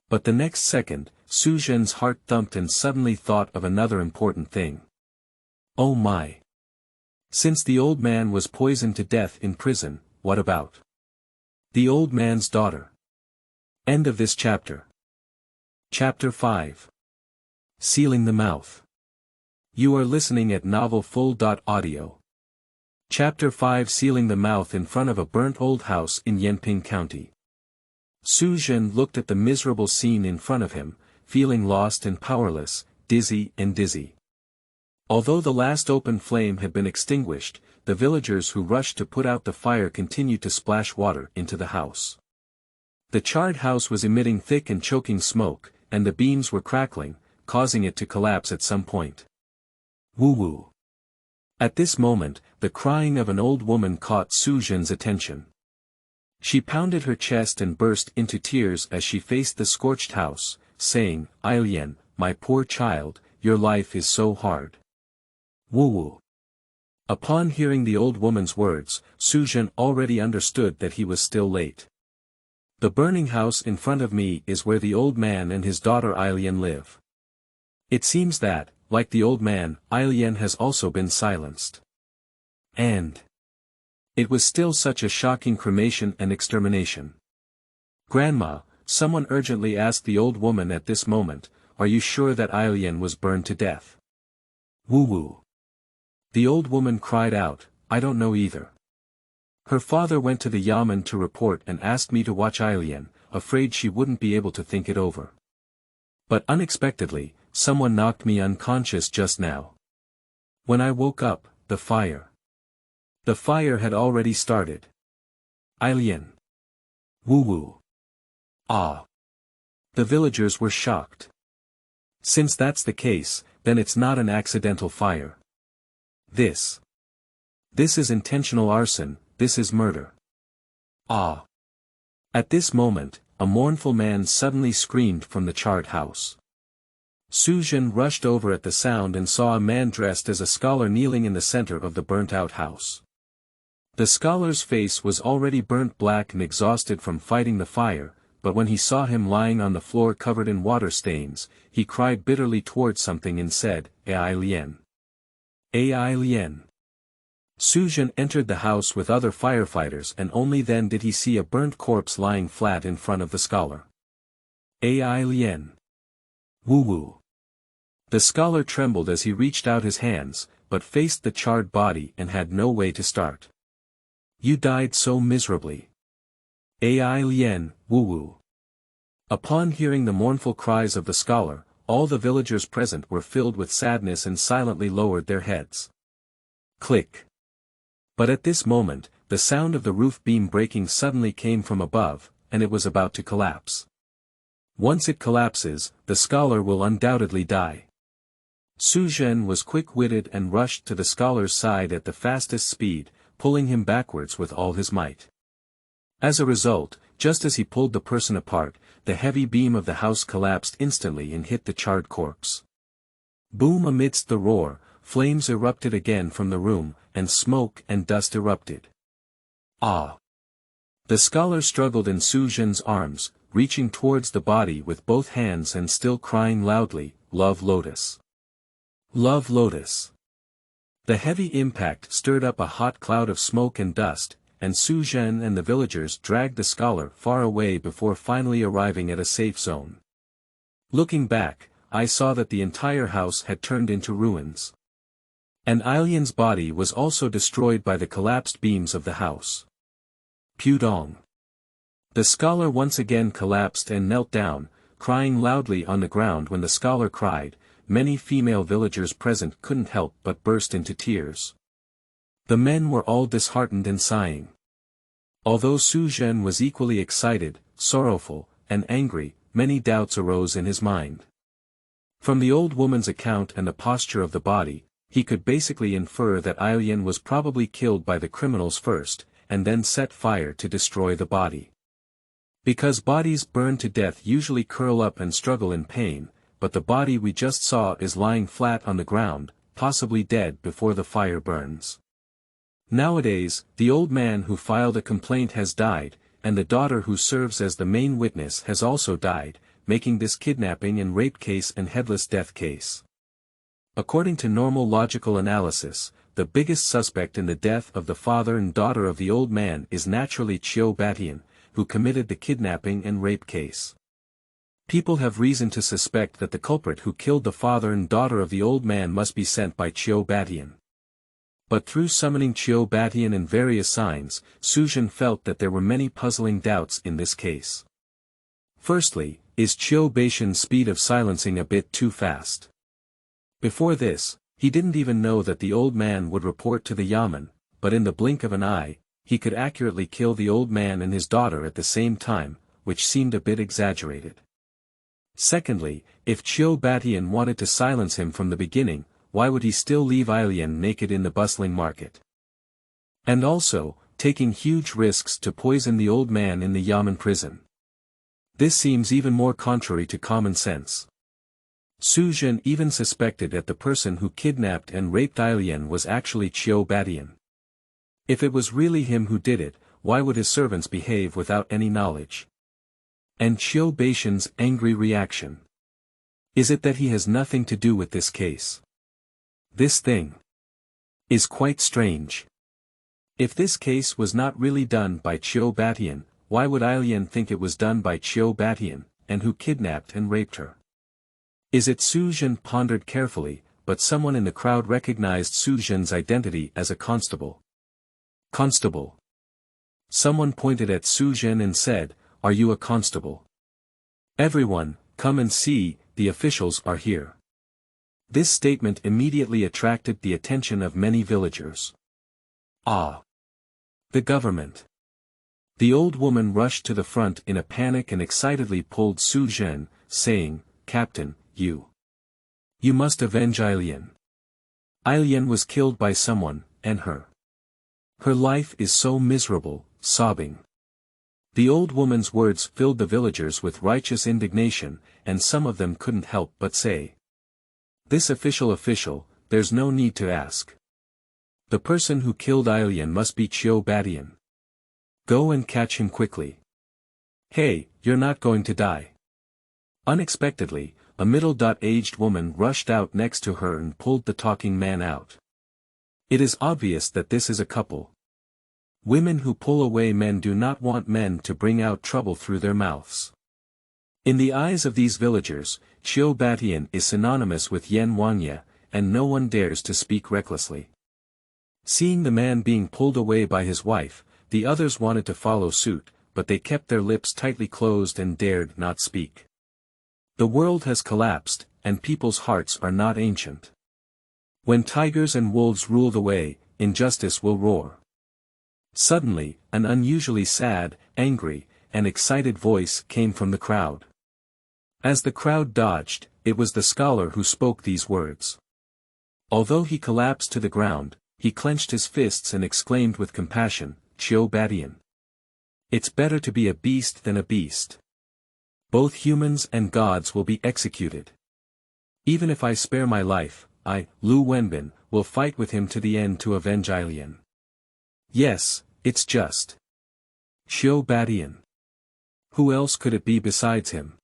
But the next second, Zhen's heart thumped and suddenly thought of another important thing. Oh my! Since the old man was poisoned to death in prison, what about the old man's daughter? End of this chapter. Chapter 5. Sealing the Mouth. You are listening at novelfull.audio. Chapter 5, Sealing the Mouth in front of a burnt old house in Yanping County. Zhen looked at the miserable scene in front of him, feeling lost and powerless, dizzy. Although the last open flame had been extinguished, the villagers who rushed to put out the fire continued to splash water into the house. The charred house was emitting thick and choking smoke, and the beams were crackling, causing it to collapse at some point. Woo-woo. At this moment, the crying of an old woman caught Zhen's attention. She pounded her chest and burst into tears as she faced the scorched house, saying, "Ailian, my poor child, your life is so hard." Woo-woo. Upon hearing the old woman's words, Zhen already understood that he was still late. The burning house in front of me is where the old man and his daughter Ailian live. It seems that, like the old man, Ailian has also been silenced. And it was still such a shocking cremation and extermination. Grandma, someone urgently asked the old woman at this moment, are you sure that Ailian was burned to death? Woo-woo. The old woman cried out, I don't know either. Her father went to the yamen to report and asked me to watch Ailian, afraid she wouldn't be able to think it over. But unexpectedly, someone knocked me unconscious just now. When I woke up, the fire had already started. Ailian. Woo-woo. Ah. The villagers were shocked. Since that's the case, then it's not an accidental fire. This is intentional arson, this is murder. Ah. At this moment, a mournful man suddenly screamed from the charred house. Zhen rushed over at the sound and saw a man dressed as a scholar kneeling in the center of the burnt-out house. The scholar's face was already burnt black and exhausted from fighting the fire, but when he saw him lying on the floor covered in water stains, he cried bitterly towards something and said, Ai Lian. Ai Lian. Zhen entered the house with other firefighters and only then did he see a burnt corpse lying flat in front of the scholar. Ai Lian. Woo-woo. The scholar trembled as he reached out his hands, but faced the charred body and had no way to start. You died so miserably. Ai Lian, woo-woo. Upon hearing the mournful cries of the scholar, all the villagers present were filled with sadness and silently lowered their heads. Click. But at this moment, the sound of the roof beam breaking suddenly came from above, and it was about to collapse. Once it collapses, the scholar will undoubtedly die. Zhen was quick-witted and rushed to the scholar's side at the fastest speed, pulling him backwards with all his might. As a result, just as he pulled the person apart, the heavy beam of the house collapsed instantly and hit the charred corpse. Boom! Amidst the roar, flames erupted again from the room, and smoke and dust erupted. Ah! The scholar struggled in Zhen's arms, reaching towards the body with both hands and still crying loudly, Love Lotus. Love Lotus. The heavy impact stirred up a hot cloud of smoke and dust, and Zhen and the villagers dragged the scholar far away before finally arriving at a safe zone. Looking back, I saw that the entire house had turned into ruins. And Ailian's body was also destroyed by the collapsed beams of the house. Pudong. The scholar once again collapsed and knelt down, crying loudly on the ground. When the scholar cried, many female villagers present couldn't help but burst into tears. The men were all disheartened and sighing. Although Zhen was equally excited, sorrowful, and angry, many doubts arose in his mind. From the old woman's account and the posture of the body, he could basically infer that Ailian was probably killed by the criminals first, and then set fire to destroy the body. Because bodies burned to death usually curl up and struggle in pain, but the body we just saw is lying flat on the ground, possibly dead before the fire burns. Nowadays, the old man who filed a complaint has died, and the daughter who serves as the main witness has also died, making this kidnapping and rape case an headless death case. According to normal logical analysis, the biggest suspect in the death of the father and daughter of the old man is naturally Chiu Batian, who committed the kidnapping and rape case. People have reason to suspect that the culprit who killed the father and daughter of the old man must be sent by Chiu Batian. But through summoning Chiu Batian and various signs, Zhen felt that there were many puzzling doubts in this case. Firstly, is Chiu Batian's speed of silencing a bit too fast? Before this, he didn't even know that the old man would report to the Yamen, but in the blink of an eye, he could accurately kill the old man and his daughter at the same time, which seemed a bit exaggerated. Secondly, if Chiu Batian wanted to silence him from the beginning, why would he still leave Ailian naked in the bustling market? And also, taking huge risks to poison the old man in the Yamen prison. This seems even more contrary to common sense. Zhen even suspected that the person who kidnapped and raped Ailian was actually Chiu Batian. If it was really him who did it, why would his servants behave without any knowledge? And Chiu Batian's angry reaction. Is it that he has nothing to do with this case? This thing is quite strange. If this case was not really done by Chiu Batian, why would Ailian think it was done by Chiu Batian, and who kidnapped and raped her? Is it? Zhen pondered carefully, but someone in the crowd recognized Zhen's identity as a constable. Constable. Someone pointed at Zhen and said, "Are you a constable?" Everyone, come and see, the officials are here. This statement immediately attracted the attention of many villagers. Ah! The government. The old woman rushed to the front in a panic and excitedly pulled Zhen, saying, "Captain, you must avenge Ailian. Ailian was killed by someone, and her life is so miserable," sobbing. The old woman's words filled the villagers with righteous indignation, and some of them couldn't help but say, "This official, there's no need to ask. The person who killed Ailian must be Chiu Batian. Go and catch him quickly. Hey, you're not going to die." Unexpectedly, a middle-aged woman rushed out next to her and pulled the talking man out. It is obvious that this is a couple. Women who pull away men do not want men to bring out trouble through their mouths. In the eyes of these villagers, Chiu Batian is synonymous with Yan Wangye, and no one dares to speak recklessly. Seeing the man being pulled away by his wife, the others wanted to follow suit, but they kept their lips tightly closed and dared not speak. The world has collapsed, and people's hearts are not ancient. When tigers and wolves rule the way, injustice will roar. Suddenly, an unusually sad, angry, and excited voice came from the crowd. As the crowd dodged, it was the scholar who spoke these words. Although he collapsed to the ground, he clenched his fists and exclaimed with compassion, "Chiu Batian. It's better to be a beast than a beast. Both humans and gods will be executed. Even if I spare my life, I, Lu Wenbin, will fight with him to the end to avenge Ailian. Yes, it's just. Chiu Batian. Who else could it be besides him?"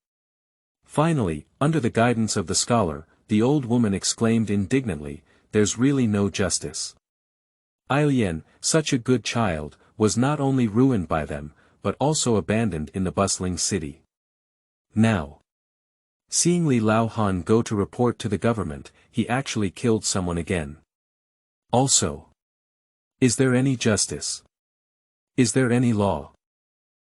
Finally, under the guidance of the scholar, the old woman exclaimed indignantly, "There's really no justice. Ailian, such a good child, was not only ruined by them, but also abandoned in the bustling city. Now, seeing Li Laohan go to report to the government, he actually killed someone again. Also, is there any justice? Is there any law?"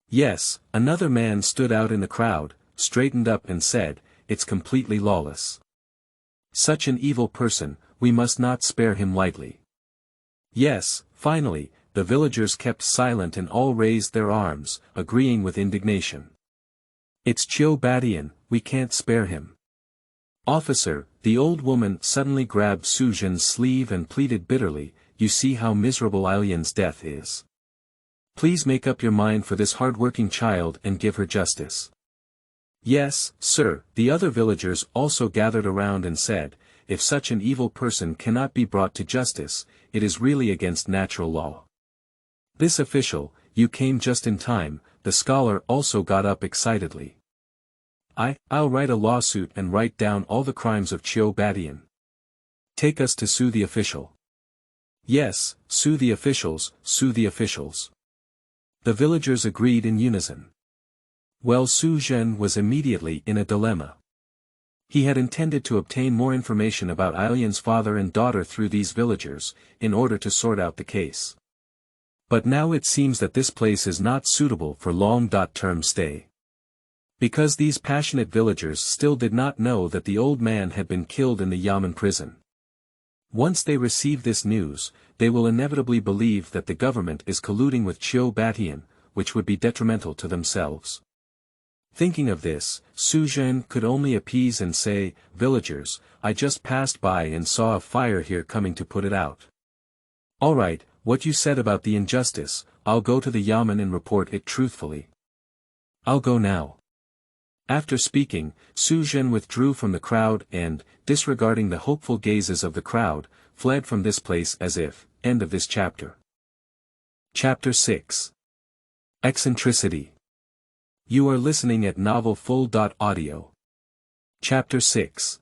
Yes, another man stood out in the crowd, straightened up and said, "It's completely lawless. Such an evil person, we must not spare him lightly." Yes, finally, the villagers kept silent and all raised their arms, agreeing with indignation. "It's Chiu Batian, we can't spare him." "Officer," the old woman suddenly grabbed Zhen's sleeve and pleaded bitterly, "you see how miserable Ailian's death is. Please make up your mind for this hard-working child and give her justice. Yes, sir, the other villagers also gathered around and said, if such an evil person cannot be brought to justice, it is really against natural law. This official, you came just in time, the scholar also got up excitedly. I'll write a lawsuit and write down all the crimes of Chiu Badian. Take us to sue the official. Yes, sue the officials, sue the officials. The villagers agreed in unison. Well, Zhen was immediately in a dilemma. He had intended to obtain more information about Ailian's father and daughter through these villagers, in order to sort out the case. But now it seems that this place is not suitable for long-term stay. Because these passionate villagers still did not know that the old man had been killed in the Yamen prison. Once they receive this news, they will inevitably believe that the government is colluding with Chiu Badian, which would be detrimental to themselves. Thinking of this, Zhen could only appease and say, villagers, I just passed by and saw a fire here coming to put it out. All right, what you said about the injustice, I'll go to the Yamen and report it truthfully. I'll go now. After speaking, Zhen withdrew from the crowd and, disregarding the hopeful gazes of the crowd, fled from this place as if, end of this chapter. Chapter 6. Eccentricity. You are listening at novelfull.audio. Chapter 6.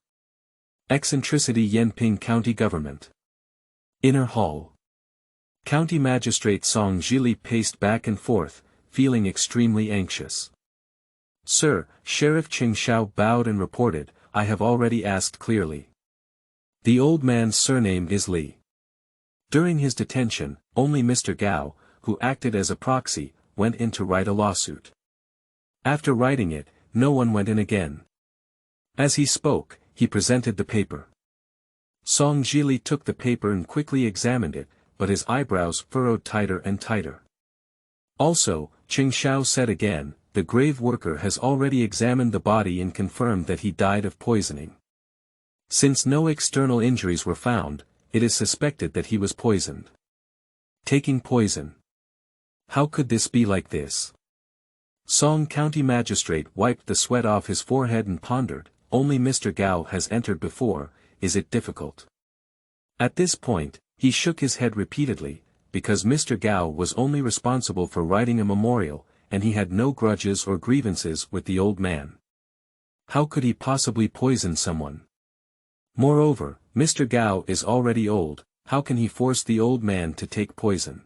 Eccentricity. Yanping County Government. Inner Hall. County Magistrate Song Zhili paced back and forth, feeling extremely anxious. Sir, Sheriff Qingshao bowed and reported, I have already asked clearly. The old man's surname is Li. During his detention, only Mr. Gao, who acted as a proxy, went in to write a lawsuit. After writing it, no one went in again. As he spoke, he presented the paper. Song Zhili took the paper and quickly examined it, but his eyebrows furrowed tighter and tighter. Also, Qingshao said again, the grave worker has already examined the body and confirmed that he died of poisoning. Since no external injuries were found, it is suspected that he was poisoned. Taking poison. How could this be like this? Song County Magistrate wiped the sweat off his forehead and pondered, only Mr. Gao has entered before, is it difficult? At this point, he shook his head repeatedly, because Mr. Gao was only responsible for writing a memorial, and he had no grudges or grievances with the old man. How could he possibly poison someone? Moreover, Mr. Gao is already old, how can he force the old man to take poison?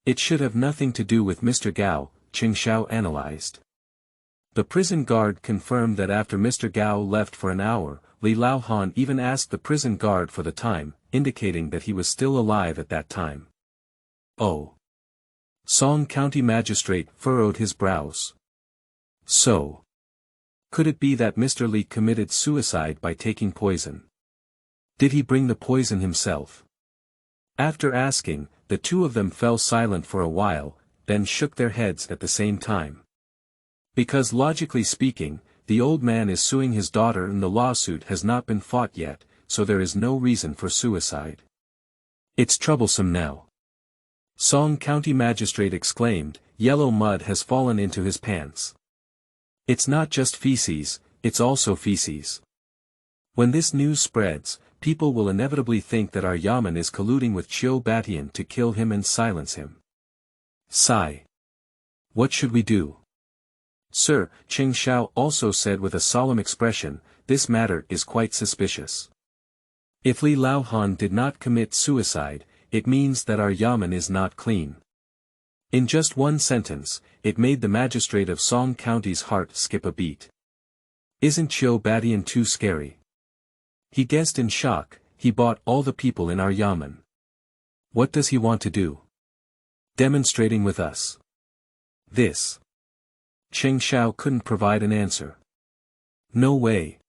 It should have nothing to do with Mr. Gao, Qingshao analyzed. The prison guard confirmed that after Mr. Gao left for an hour, Li Laohan even asked the prison guard for the time, indicating that he was still alive at that time. Oh. Song County Magistrate furrowed his brows. So. Could it be that Mr. Li committed suicide by taking poison? Did he bring the poison himself? After asking, the two of them fell silent for a while, then shook their heads at the same time. Because logically speaking, the old man is suing his daughter and the lawsuit has not been fought yet, so there is no reason for suicide. It's troublesome now. Song County Magistrate exclaimed, yellow mud has fallen into his pants. It's not just feces, it's also feces. When this news spreads, people will inevitably think that our Yamen is colluding with Chiu Badian to kill him and silence him. Sigh. What should we do? Sir, Qingshao also said with a solemn expression, this matter is quite suspicious. If Li Laohan did not commit suicide, it means that our Yamen is not clean. In just one sentence, it made the magistrate of Song County's heart skip a beat. Isn't Chiu Badian too scary? He guessed in shock, he bought all the people in our Yamen. What does he want to do? Demonstrating with us. This. Qingshao couldn't provide an answer. No way.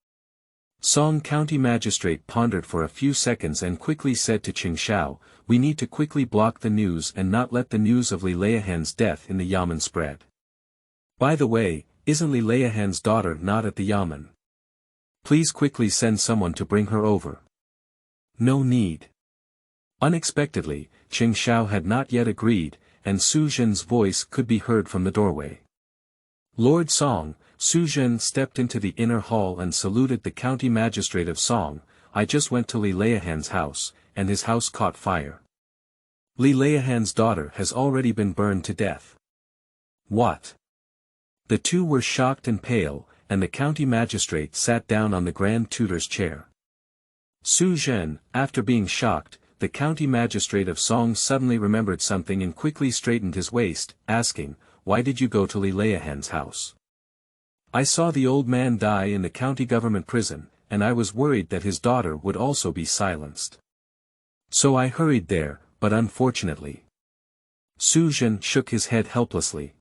Song County Magistrate pondered for a few seconds and quickly said to Qingshao, we need to quickly block the news and not let the news of Li Laohan's death in the Yamen spread. By the way, isn't Li Laohan's daughter not at the Yamen? Please quickly send someone to bring her over. No need. Unexpectedly, Qingshao had not yet agreed, and Su Zhen's voice could be heard from the doorway. Lord Song, Su Zhen stepped into the inner hall and saluted the county magistrate of Song. I just went to Li Liahan's house, and his house caught fire. Li Liahan's daughter has already been burned to death. What? The two were shocked and pale, and the county magistrate sat down on the grand tutor's chair. Su Zhen, after being shocked, the county magistrate of Song suddenly remembered something and quickly straightened his waist, asking, "Why did you go to Li Liahan's house?" "I saw the old man die in the county government prison, and I was worried that his daughter would also be silenced. So I hurried there, but unfortunately." Su Zhen shook his head helplessly.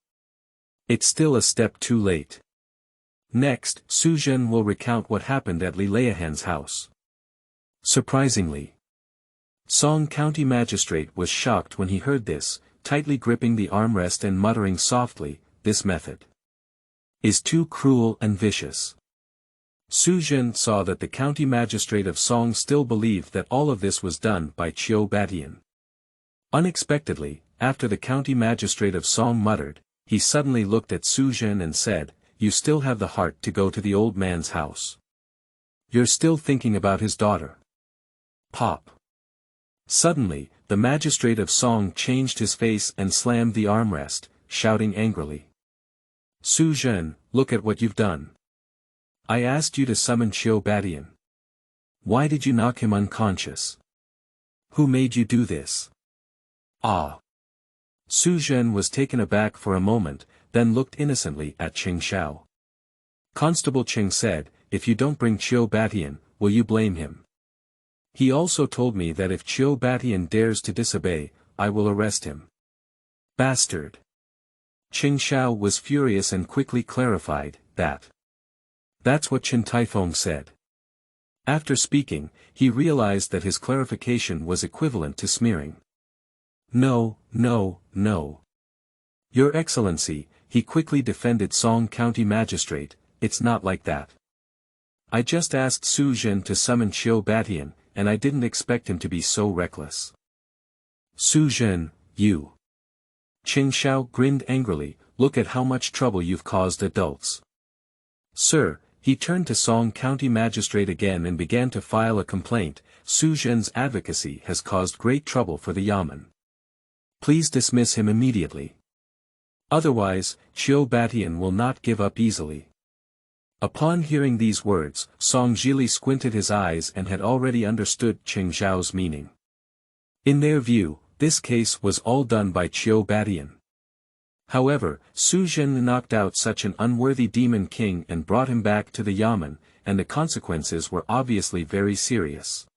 "It's still a step too late." Next, Su Zhen will recount what happened at Li Liahan's house. Surprisingly, Song County Magistrate was shocked when he heard this, tightly gripping the armrest and muttering softly, "This method is too cruel and vicious." Su Zhen saw that the county magistrate of Song still believed that all of this was done by Qiu Batian. Unexpectedly, after the county magistrate of Song muttered, he suddenly looked at Su Zhen and said, "You still have the heart to go to the old man's house. You're still thinking about his daughter." Pop. Suddenly, the magistrate of Song changed his face and slammed the armrest, shouting angrily, "Su Zhen, look at what you've done. I asked you to summon Qiu Batian. Why did you knock him unconscious? Who made you do this?" "Ah." Su Zhen was taken aback for a moment, then looked innocently at Qing Xiao. "Constable Qing said, if you don't bring Qiu Batian, will you blame him? He also told me that if Qiu Batian dares to disobey, I will arrest him." "Bastard." Qing Xiao was furious and quickly clarified, That's what Chen Taifeng said." After speaking, he realized that his clarification was equivalent to smearing. "No, no, no. Your Excellency," he quickly defended Song County Magistrate, "it's not like that. I just asked Su Zhen to summon Qiu Batian, and I didn't expect him to be so reckless." "Su Zhen, you." Qing Xiao grinned angrily, "Look at how much trouble you've caused adults." "Sir," he turned to Song County Magistrate again and began to file a complaint, "Su Zhen's advocacy has caused great trouble for the Yamen. Please dismiss him immediately. Otherwise, Qiu Batian will not give up easily." Upon hearing these words, Song Zhili squinted his eyes and had already understood Qing Xiao's meaning. In their view, this case was all done by Qiu Batian. However, Su Zhen knocked out such an unworthy demon king and brought him back to the Yamen, and the consequences were obviously very serious.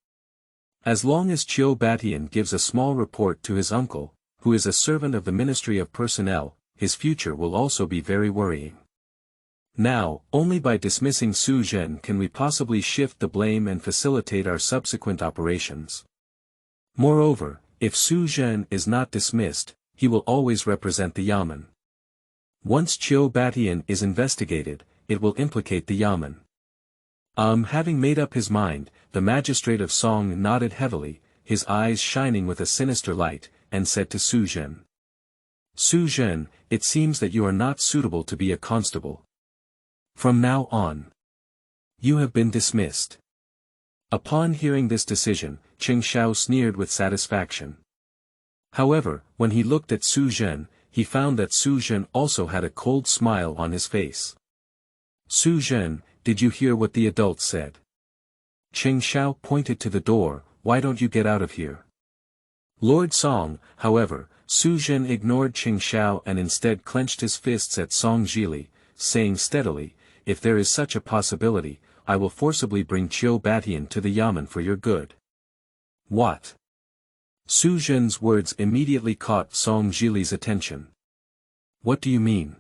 As long as Qiu Batian gives a small report to his uncle, who is a servant of the Ministry of Personnel, his future will also be very worrying. Now, only by dismissing Su Zhen can we possibly shift the blame and facilitate our subsequent operations. Moreover, if Su Zhen is not dismissed, he will always represent the Yamen. Once Qiu Batian is investigated, it will implicate the Yamen. Having made up his mind, the magistrate of Song nodded heavily, his eyes shining with a sinister light, and said to Su Zhen, "Su Zhen, it seems that you are not suitable to be a constable. From now on, you have been dismissed." Upon hearing this decision, Qing Xiao sneered with satisfaction. However, when he looked at Su Zhen, he found that Su Zhen also had a cold smile on his face. "Su Zhen, did you hear what the adults said?" Qing Xiao pointed to the door, "Why don't you get out of here?" Lord Song, however, Su Zhen ignored Qing Xiao and instead clenched his fists at Song Zhili, saying steadily, "If there is such a possibility, I will forcibly bring Qiu Batian to the Yamen for your good." "What?" Su Zhen's words immediately caught Song Zhili's attention. "What do you mean?"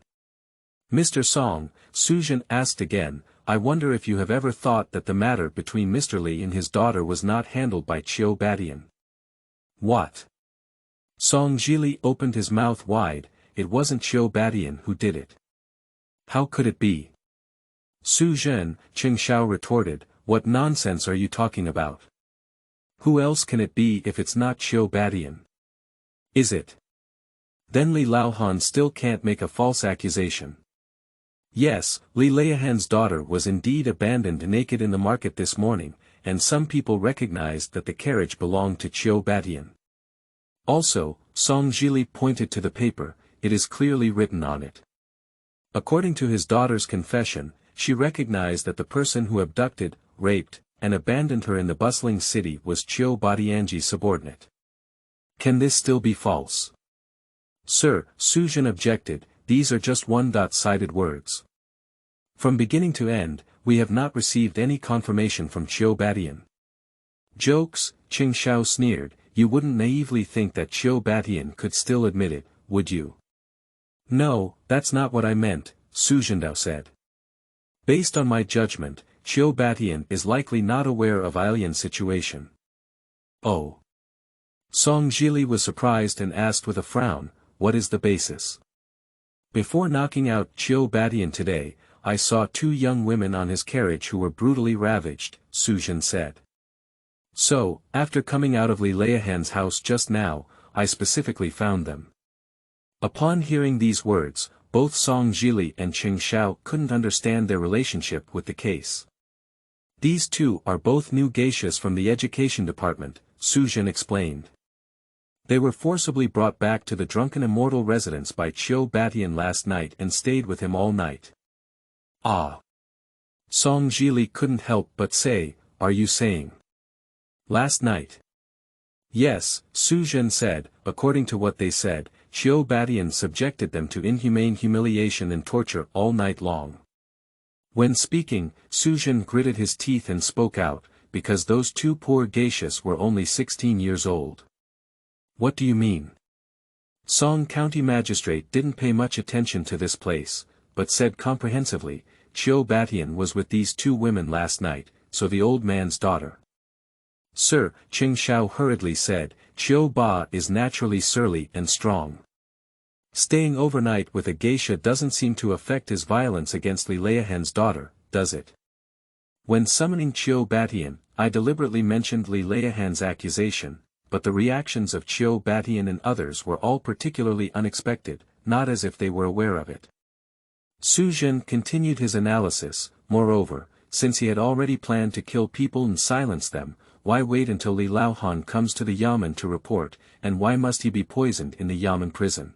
"Mr. Song," Su Zhen asked again, "I wonder if you have ever thought that the matter between Mr. Li and his daughter was not handled by Qiu Batian." "What?" Song Zhili opened his mouth wide, "It wasn't Qiu Batian who did it." "How could it be?" "Su Zhen," Qing Xiao retorted, "What nonsense are you talking about? Who else can it be if it's not Qiu Batian? Is it?" Then Li Laohan still can't make a false accusation. Yes, Li Laohan's daughter was indeed abandoned naked in the market this morning, and some people recognized that the carriage belonged to Qiu Batian. Also, Song Zhili pointed to the paper, it is clearly written on it. According to his daughter's confession, she recognized that the person who abducted, raped, and abandoned her in the bustling city was Qiu Batianji's subordinate. Can this still be false? Sir, Su Zhen objected, these are just one-sided words. From beginning to end, we have not received any confirmation from Qiu Batian. Jokes, Qing Shao sneered, you wouldn't naively think that Qiu Batian could still admit it, would you? No, that's not what I meant, Su Zhendao said. Based on my judgment, Qiu Batian is likely not aware of Ailian's situation. Oh. Song Zhili was surprised and asked with a frown, what is the basis? Before knocking out Qiu Batian today, I saw 2 young women on his carriage who were brutally ravaged, Su Zhen said. So, after coming out of Li Laohan's house just now, I specifically found them. Upon hearing these words, both Song Zhili and Qing Shao couldn't understand their relationship with the case. These 2 are both new geishas from the education department, Su Zhen explained. They were forcibly brought back to the drunken immortal residence by Qiu Batian last night and stayed with him all night. Ah. Song Zhili couldn't help but say, are you saying? Last night. Yes, Su Zhen said, according to what they said, Qiu Batian subjected them to inhumane humiliation and torture all night long. When speaking, Su Zhen gritted his teeth and spoke out, because those 2 poor geishas were only 16 years old. What do you mean? Song County Magistrate didn't pay much attention to this place, but said comprehensively, Qiu Batian was with these 2 women last night, so the old man's daughter. Sir, Qing Shao hurriedly said, Qiu Ba is naturally surly and strong. Staying overnight with a geisha doesn't seem to affect his violence against Li Laohan's daughter, does it? When summoning Qiu Batian, I deliberately mentioned Li Laohan's accusation, but the reactions of Qiu Batian and others were all particularly unexpected, not as if they were aware of it. Su Zhen continued his analysis, moreover, since he had already planned to kill people and silence them, why wait until Li Laohan comes to the Yamen to report, and why must he be poisoned in the Yamen prison?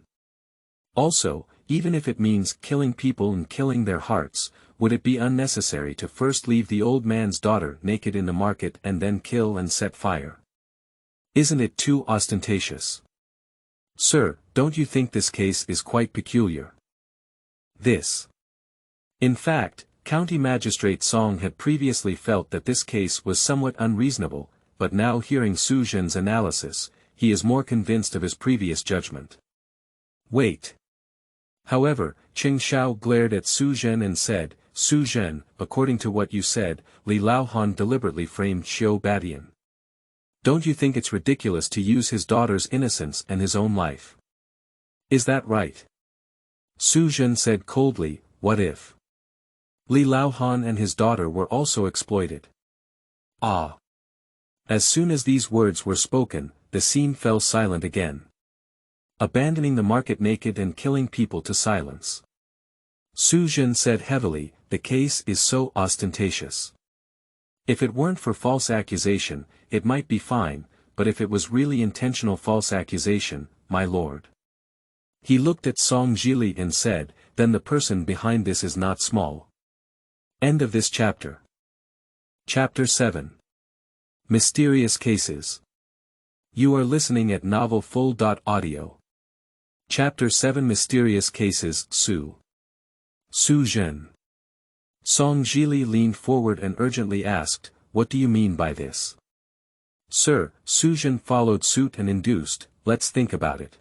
Also, even if it means killing people and killing their hearts, would it be unnecessary to first leave the old man's daughter naked in the market and then kill and set fire? Isn't it too ostentatious? Sir, don't you think this case is quite peculiar? This. In fact, County Magistrate Song had previously felt that this case was somewhat unreasonable, but now hearing Su Zhen's analysis, he is more convinced of his previous judgment. Wait. However, Qing Shao glared at Su Zhen and said, Su Zhen, according to what you said, Li Laohan deliberately framed Qiu Batian. Don't you think it's ridiculous to use his daughter's innocence and his own life? Is that right? Su Zhen said coldly, what if Li Laohan and his daughter were also exploited? Ah! As soon as these words were spoken, the scene fell silent again. Abandoning the market naked and killing people to silence. Su Zhen said heavily, the case is so ostentatious. If it weren't for false accusation, it might be fine, but if it was really intentional false accusation, my lord. He looked at Song Zhili and said, then the person behind this is not small. End of this chapter. Chapter 7. Mysterious Cases. You are listening at novelfull.audio. Chapter 7 Mysterious Cases. Su Zhen. Song Zhili leaned forward and urgently asked, what do you mean by this? Sir, Su Zhen followed suit and induced, let's think about it.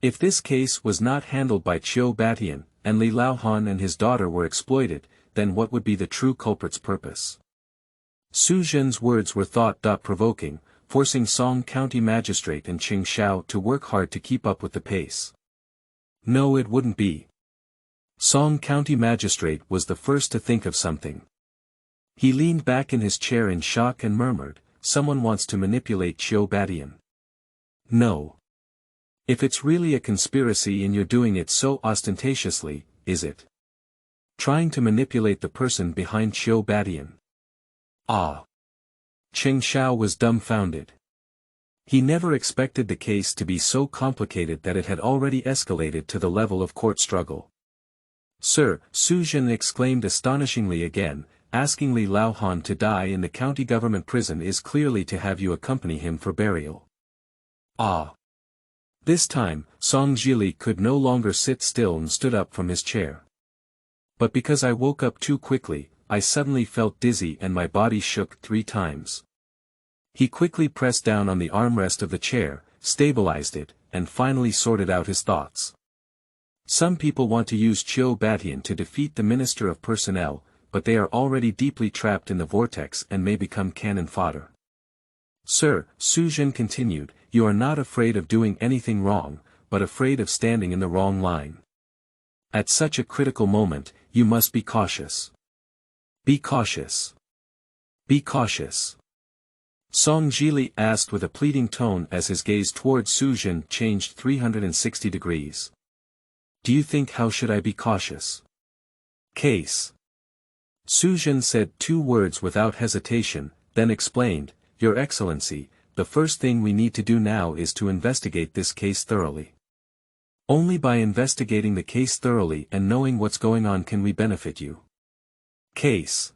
If this case was not handled by Qiu Batian, and Li Laohan and his daughter were exploited, then what would be the true culprit's purpose? Su Zhen's words were thought-provoking, forcing Song County Magistrate and Qing Shao to work hard to keep up with the pace. No, it wouldn't be. Song County Magistrate was the first to think of something. He leaned back in his chair in shock and murmured, someone wants to manipulate Qiu Batian. No. If it's really a conspiracy and you're doing it so ostentatiously, is it? Trying to manipulate the person behind Qiu Badian. Ah. Cheng Xiao was dumbfounded. He never expected the case to be so complicated that it had already escalated to the level of court struggle. Sir, Su Zhen exclaimed astonishingly again, asking Li Laohan to die in the county government prison is clearly to have you accompany him for burial. Ah. This time, Song Jili could no longer sit still and stood up from his chair. But because I woke up too quickly, I suddenly felt dizzy and my body shook 3 times. He quickly pressed down on the armrest of the chair, stabilized it, and finally sorted out his thoughts. Some people want to use Qiu Badian to defeat the Minister of Personnel, but they are already deeply trapped in the vortex and may become cannon fodder. Sir, Su Zhen continued, you are not afraid of doing anything wrong, but afraid of standing in the wrong line. At such a critical moment, you must be cautious. Be cautious. Be cautious. Song Jili asked with a pleading tone as his gaze toward Su Zhen changed 360 degrees. Do you think how should I be cautious? Case. Su Zhen said 2 words without hesitation, then explained, Your Excellency, the first thing we need to do now is to investigate this case thoroughly. Only by investigating the case thoroughly and knowing what's going on can we benefit you. Case.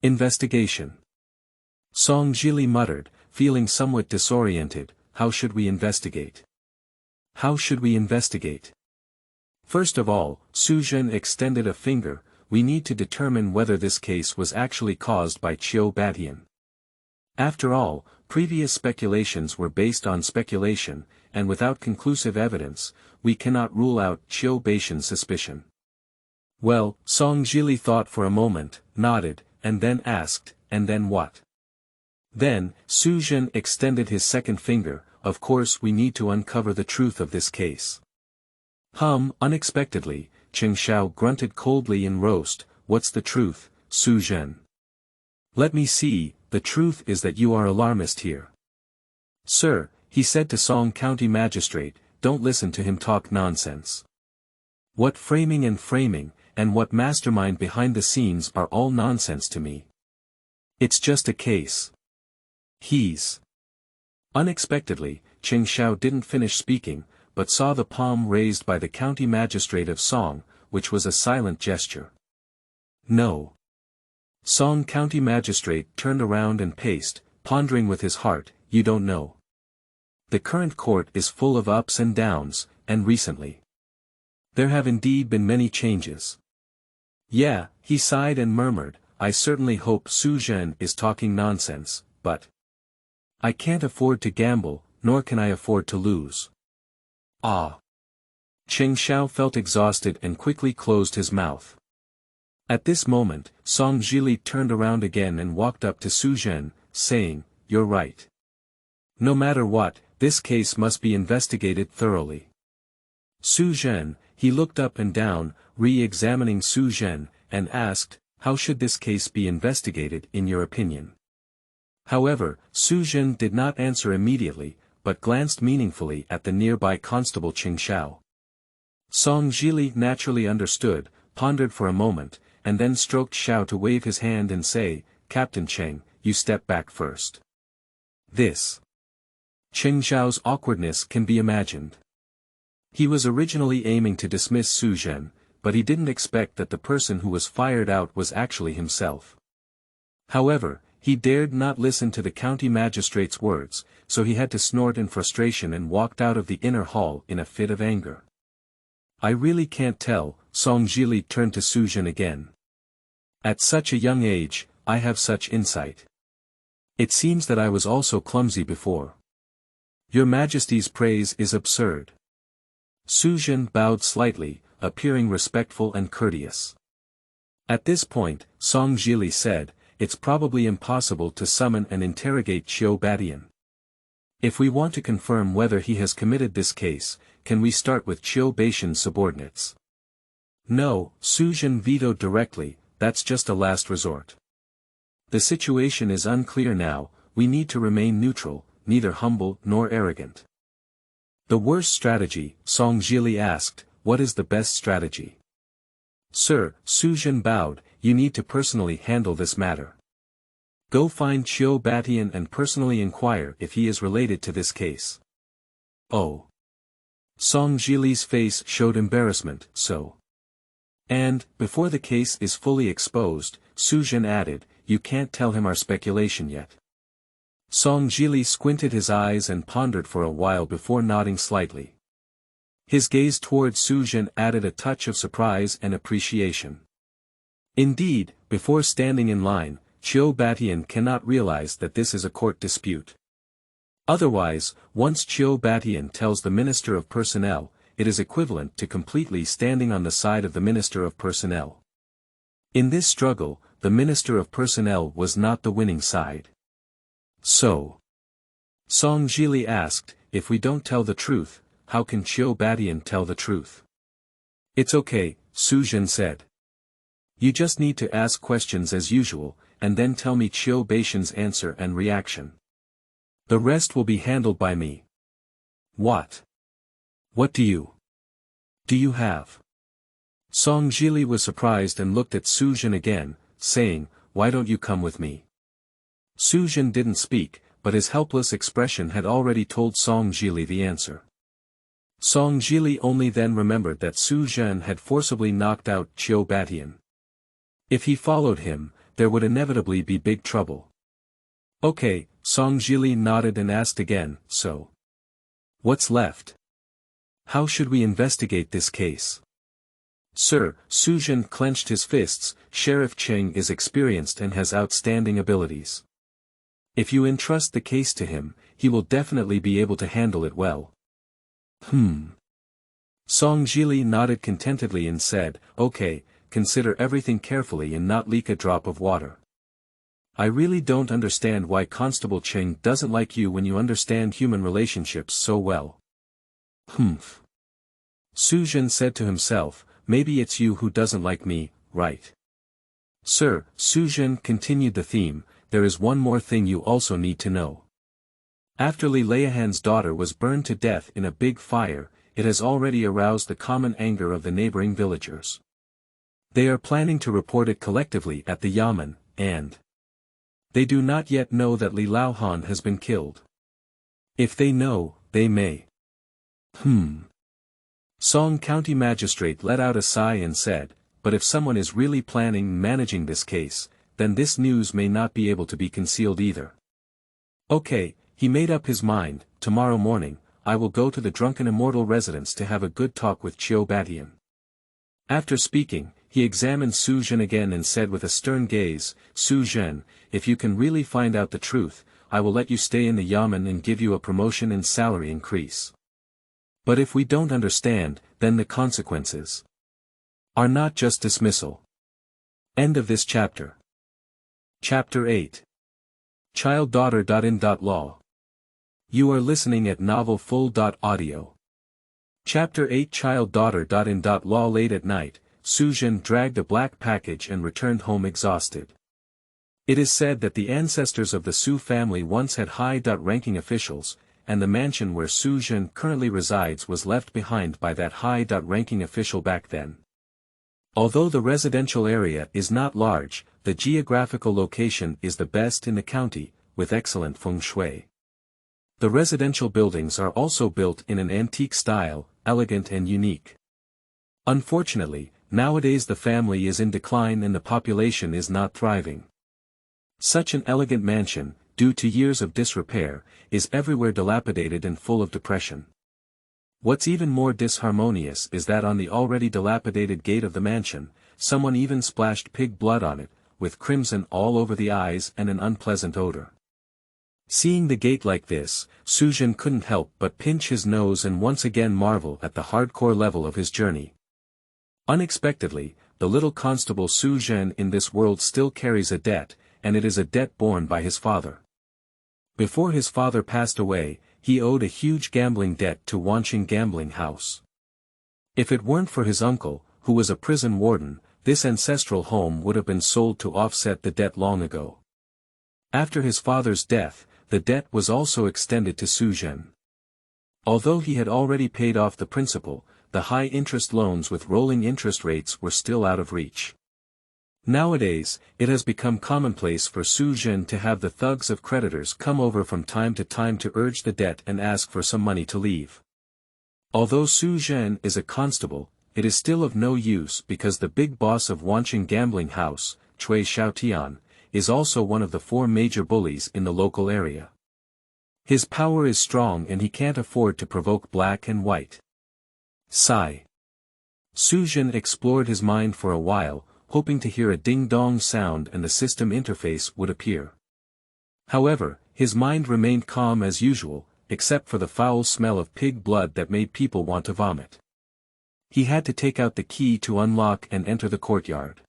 Investigation. Song Jili muttered, feeling somewhat disoriented, how should we investigate? How should we investigate? First of all, Su Zhen extended a finger, we need to determine whether this case was actually caused by Qiu Badian. After all, previous speculations were based on speculation, and without conclusive evidence, we cannot rule out Qiu Badian's suspicion. Well, Song Jili thought for a moment, nodded, and then asked, and then what? Then, Su Zhen extended his second finger, of course we need to uncover the truth of this case. Unexpectedly, Cheng Xiao grunted coldly in roast, what's the truth, Su Zhen? Let me see, the truth is that you are alarmist here. Sir, he said to Song County Magistrate, don't listen to him talk nonsense. What framing, and what mastermind behind the scenes are all nonsense to me. It's just a case. Unexpectedly, Cheng Xiao didn't finish speaking, but saw the palm raised by the county magistrate of Song, which was a silent gesture. No. Song County Magistrate turned around and paced, pondering with his heart, you don't know. The current court is full of ups and downs, and recently. There have indeed been many changes. Yeah, he sighed and murmured, I certainly hope Su Zhen is talking nonsense, but I can't afford to gamble, nor can I afford to lose. Ah. Cheng Xiao felt exhausted and quickly closed his mouth. At this moment, Song Jili turned around again and walked up to Su Zhen, saying, you're right. No matter what, this case must be investigated thoroughly. Su Zhen, he looked up and down, re-examining Su Zhen, and asked, how should this case be investigated in your opinion? However, Su Zhen did not answer immediately, but glanced meaningfully at the nearby constable Cheng Xiao. Song Jili naturally understood, pondered for a moment, and then stroked Xiao to wave his hand and say, Captain Cheng, you step back first. This. Cheng Xiao's awkwardness can be imagined. He was originally aiming to dismiss Su Zhen, but he didn't expect that the person who was fired out was actually himself. However, he dared not listen to the county magistrate's words, so he had to snort in frustration and walked out of the inner hall in a fit of anger. I really can't tell, Song Jili turned to Su Zhen again. At such a young age, I have such insight. It seems that I was also clumsy before. Your Majesty's praise is absurd. Su Zhen bowed slightly, appearing respectful and courteous. At this point, Song Jili said, it's probably impossible to summon and interrogate Qiu Badian. If we want to confirm whether he has committed this case, can we start with Qiu Badian's subordinates? No, Su Zhen vetoed directly, that's just a last resort. The situation is unclear now, we need to remain neutral, neither humble nor arrogant. The worst strategy, Song Jili asked, what is the best strategy? Sir, Su Zhen bowed, you need to personally handle this matter. Go find Qiu Batian and personally inquire if he is related to this case. Oh. Song Jili's face showed embarrassment, so. And, before the case is fully exposed, Su Zhen added, you can't tell him our speculation yet. Song Jili squinted his eyes and pondered for a while before nodding slightly. His gaze toward Su Zhen added a touch of surprise and appreciation. Indeed, before standing in line, Qiu Batian cannot realize that this is a court dispute. Otherwise, once Qiu Batian tells the Minister of Personnel, it is equivalent to completely standing on the side of the Minister of Personnel. In this struggle, the Minister of Personnel was not the winning side. So, Song Jili asked, if we don't tell the truth, how can Qiu Batian tell the truth? It's okay, Su Zhen said. You just need to ask questions as usual, and then tell me Qiu Batian's answer and reaction. The rest will be handled by me. What? What do you have? Song Jili was surprised and looked at Su Zhen again, saying, why don't you come with me? Su Zhen didn't speak, but his helpless expression had already told Song Jili the answer. Song Jili only then remembered that Su Zhen had forcibly knocked out Qiu Batian. If he followed him, there would inevitably be big trouble. Okay, Song Jili nodded and asked again, so. What's left? How should we investigate this case? Sir, Su Zhen clenched his fists, Sheriff Cheng is experienced and has outstanding abilities. If you entrust the case to him, he will definitely be able to handle it well. Song Jili nodded contentedly and said, okay, consider everything carefully and not leak a drop of water. I really don't understand why Constable Cheng doesn't like you when you understand human relationships so well. Su Zhen said to himself, maybe it's you who doesn't like me, right? Sir, Su Zhen continued the theme, there is one more thing you also need to know. After Li Leihan's daughter was burned to death in a big fire, it has already aroused the common anger of the neighboring villagers. They are planning to report it collectively at the Yamen, and they do not yet know that Li Laohan has been killed. If they know, they may. Song County Magistrate let out a sigh and said, but if someone is really planning and managing this case, then this news may not be able to be concealed either. Okay, he made up his mind, tomorrow morning, I will go to the Drunken Immortal residence to have a good talk with Qiu Batian. After speaking, he examined Su Zhen again and said with a stern gaze, Su Zhen, if you can really find out the truth, I will let you stay in the Yamen and give you a promotion and salary increase. But if we don't understand, then the consequences are not just dismissal. End of this chapter. Chapter 8. Child-daughter.in.law. You are listening at novelfull.audio. Chapter 8 Child-daughter.in.law. Late at night, Su Zhen dragged a black package and returned home exhausted. It is said that the ancestors of the Su family once had high-ranking officials, and the mansion where Su Zhen currently resides was left behind by that high-ranking official back then. Although the residential area is not large, the geographical location is the best in the county, with excellent feng shui. The residential buildings are also built in an antique style, elegant and unique. Unfortunately, nowadays the family is in decline and the population is not thriving. Such an elegant mansion, due to years of disrepair, is everywhere dilapidated and full of depression. What's even more disharmonious is that on the already dilapidated gate of the mansion, someone even splashed pig blood on it, with crimson all over the eyes and an unpleasant odor. Seeing the gate like this, Su Zhen couldn't help but pinch his nose and once again marvel at the hardcore level of his journey. Unexpectedly, the little constable Su Zhen in this world still carries a debt, and it is a debt borne by his father. Before his father passed away, he owed a huge gambling debt to Wanqing Gambling House. If it weren't for his uncle, who was a prison warden, this ancestral home would have been sold to offset the debt long ago. After his father's death, the debt was also extended to Su Zhen. Although he had already paid off the principal, the high-interest loans with rolling interest rates were still out of reach. Nowadays, it has become commonplace for Zhen to have the thugs of creditors come over from time to urge the debt and ask for some money to leave. Although Zhen is a constable, it is still of no use because the big boss of Wanqing gambling house, Cui Xiaotian, is also one of the 4 major bullies in the local area. His power is strong and he can't afford to provoke black and white. Sigh. Zhen explored his mind for a while, hoping to hear a ding-dong sound and the system interface would appear. However, his mind remained calm as usual, except for the foul smell of pig blood that made people want to vomit. He had to take out the key to unlock and enter the courtyard.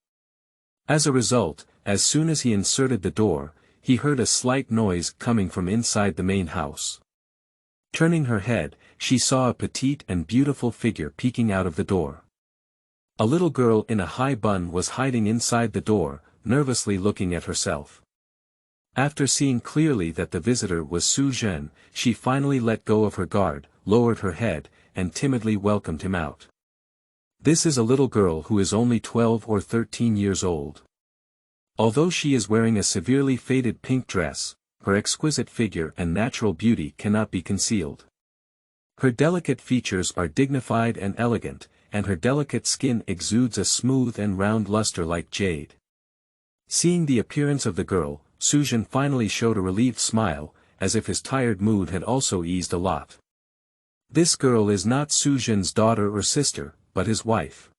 As a result, as soon as he inserted the door, he heard a slight noise coming from inside the main house. Turning her head, she saw a petite and beautiful figure peeking out of the door. A little girl in a high bun was hiding inside the door, nervously looking at herself. After seeing clearly that the visitor was Zhen, she finally let go of her guard, lowered her head, and timidly welcomed him out. This is a little girl who is only 12 or 13 years old. Although she is wearing a severely faded pink dress, her exquisite figure and natural beauty cannot be concealed. Her delicate features are dignified and elegant, and her delicate skin exudes a smooth and round luster like jade. Seeing the appearance of the girl, Zhen finally showed a relieved smile, as if his tired mood had also eased a lot. This girl is not Zhen's daughter or sister, but his wife.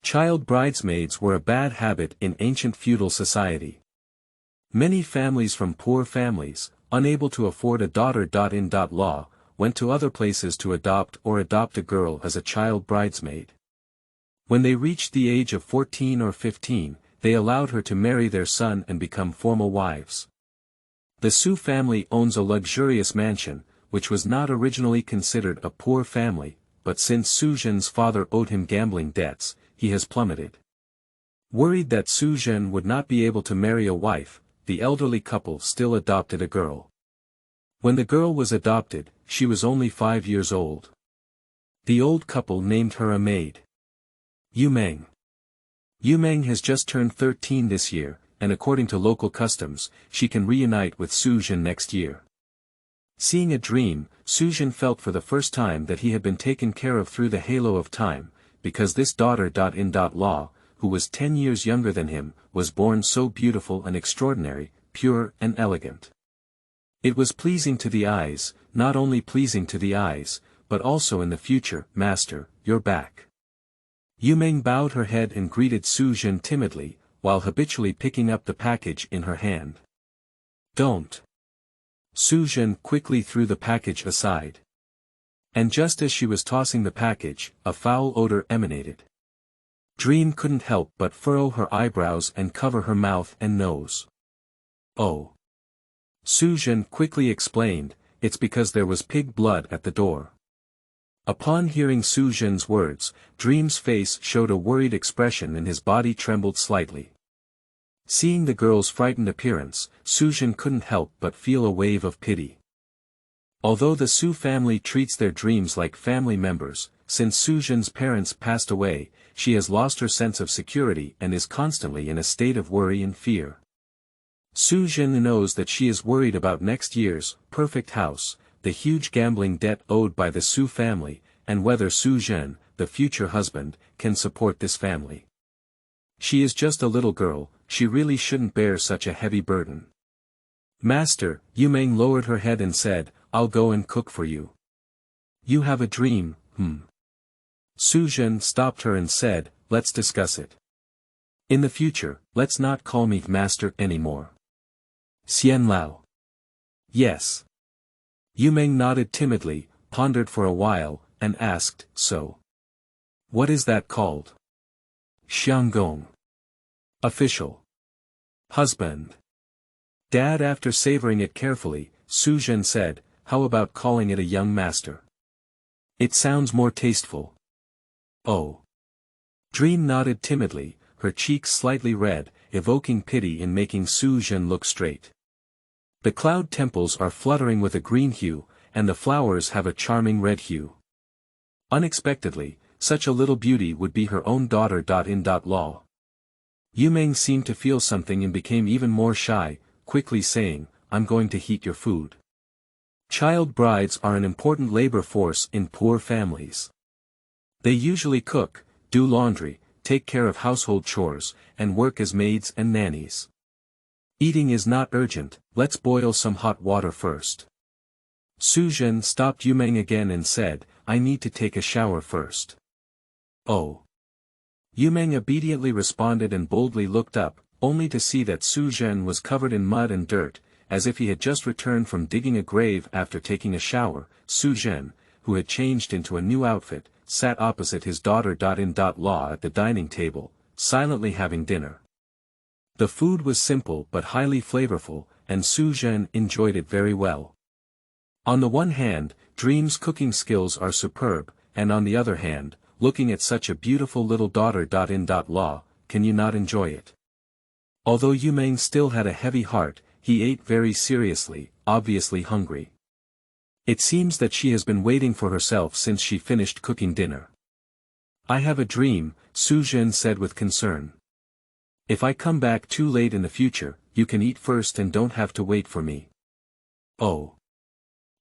Child bridesmaids were a bad habit in ancient feudal society. Many families from poor families, unable to afford a daughter.in.law, went to other places to adopt a girl as a child bridesmaid. When they reached the age of 14 or 15, they allowed her to marry their son and become formal wives. The Su family owns a luxurious mansion, which was not originally considered a poor family, but since Zhen's father owed him gambling debts, he has plummeted. Worried that Zhen would not be able to marry a wife, the elderly couple still adopted a girl. When the girl was adopted, she was only 5 years old. The old couple named her a maid. Yumeng. Yumeng has just turned 13 this year, and according to local customs, she can reunite with Zhen next year. Seeing a dream, Zhen felt for the first time that he had been taken care of through the halo of time, because this daughter.in.law, who was 10 years younger than him, was born so beautiful and extraordinary, pure and elegant. It was pleasing to the eyes, not only pleasing to the eyes, but also in the future. Master, you're back. Yumeng bowed her head and greeted Zhen timidly, while habitually picking up the package in her hand. Don't. Zhen quickly threw the package aside. And just as she was tossing the package, a foul odor emanated. Dream couldn't help but furrow her eyebrows and cover her mouth and nose. Oh. Zhen quickly explained, it's because there was pig blood at the door. Upon hearing Zhen's words, Dream's face showed a worried expression and his body trembled slightly. Seeing the girl's frightened appearance, Zhen couldn't help but feel a wave of pity. Although the Su family treats their dreams like family members, since Zhen's parents passed away, she has lost her sense of security and is constantly in a state of worry and fear. Zhen knows that she is worried about next year's perfect house, the huge gambling debt owed by the Su family, and whether Zhen, the future husband, can support this family. She is just a little girl, she really shouldn't bear such a heavy burden. Master, Yumeng lowered her head and said, I'll go and cook for you. You have a dream, Zhen stopped her and said, let's discuss it. In the future, let's not call me master anymore. Xian Lao. Yes. Yumeng nodded timidly, pondered for a while, and asked, so. What is that called? Xianggong. Official. Husband. Dad. After savoring it carefully, Zhen said, how about calling it a young master? It sounds more tasteful. Oh. Dream nodded timidly, her cheeks slightly red, evoking pity in making Zhen look straight. The cloud temples are fluttering with a green hue, and the flowers have a charming red hue. Unexpectedly, such a little beauty would be her own daughter. Law. Yumeng seemed to feel something and became even more shy, quickly saying, "I'm going to heat your food." Child brides are an important labor force in poor families. They usually cook, do laundry, take care of household chores, and work as maids and nannies. Eating is not urgent, let's boil some hot water first. Su Zhen stopped Yumeng again and said, "I need to take a shower first." "Oh." Yumeng obediently responded and boldly looked up, only to see that Su Zhen was covered in mud and dirt, as if he had just returned from digging a grave after taking a shower. Su Zhen, who had changed into a new outfit, sat opposite his daughter. Law at the dining table, silently having dinner. The food was simple but highly flavorful, and Su Zhen enjoyed it very well. On the one hand, Dream's cooking skills are superb, and on the other hand, looking at such a beautiful little daughter. Law, can you not enjoy it? Although Yumeng still had a heavy heart, he ate very seriously, obviously hungry. It seems that she has been waiting for herself since she finished cooking dinner. "I have a dream," Su Zhen said with concern. "If I come back too late in the future, you can eat first and don't have to wait for me." "Oh.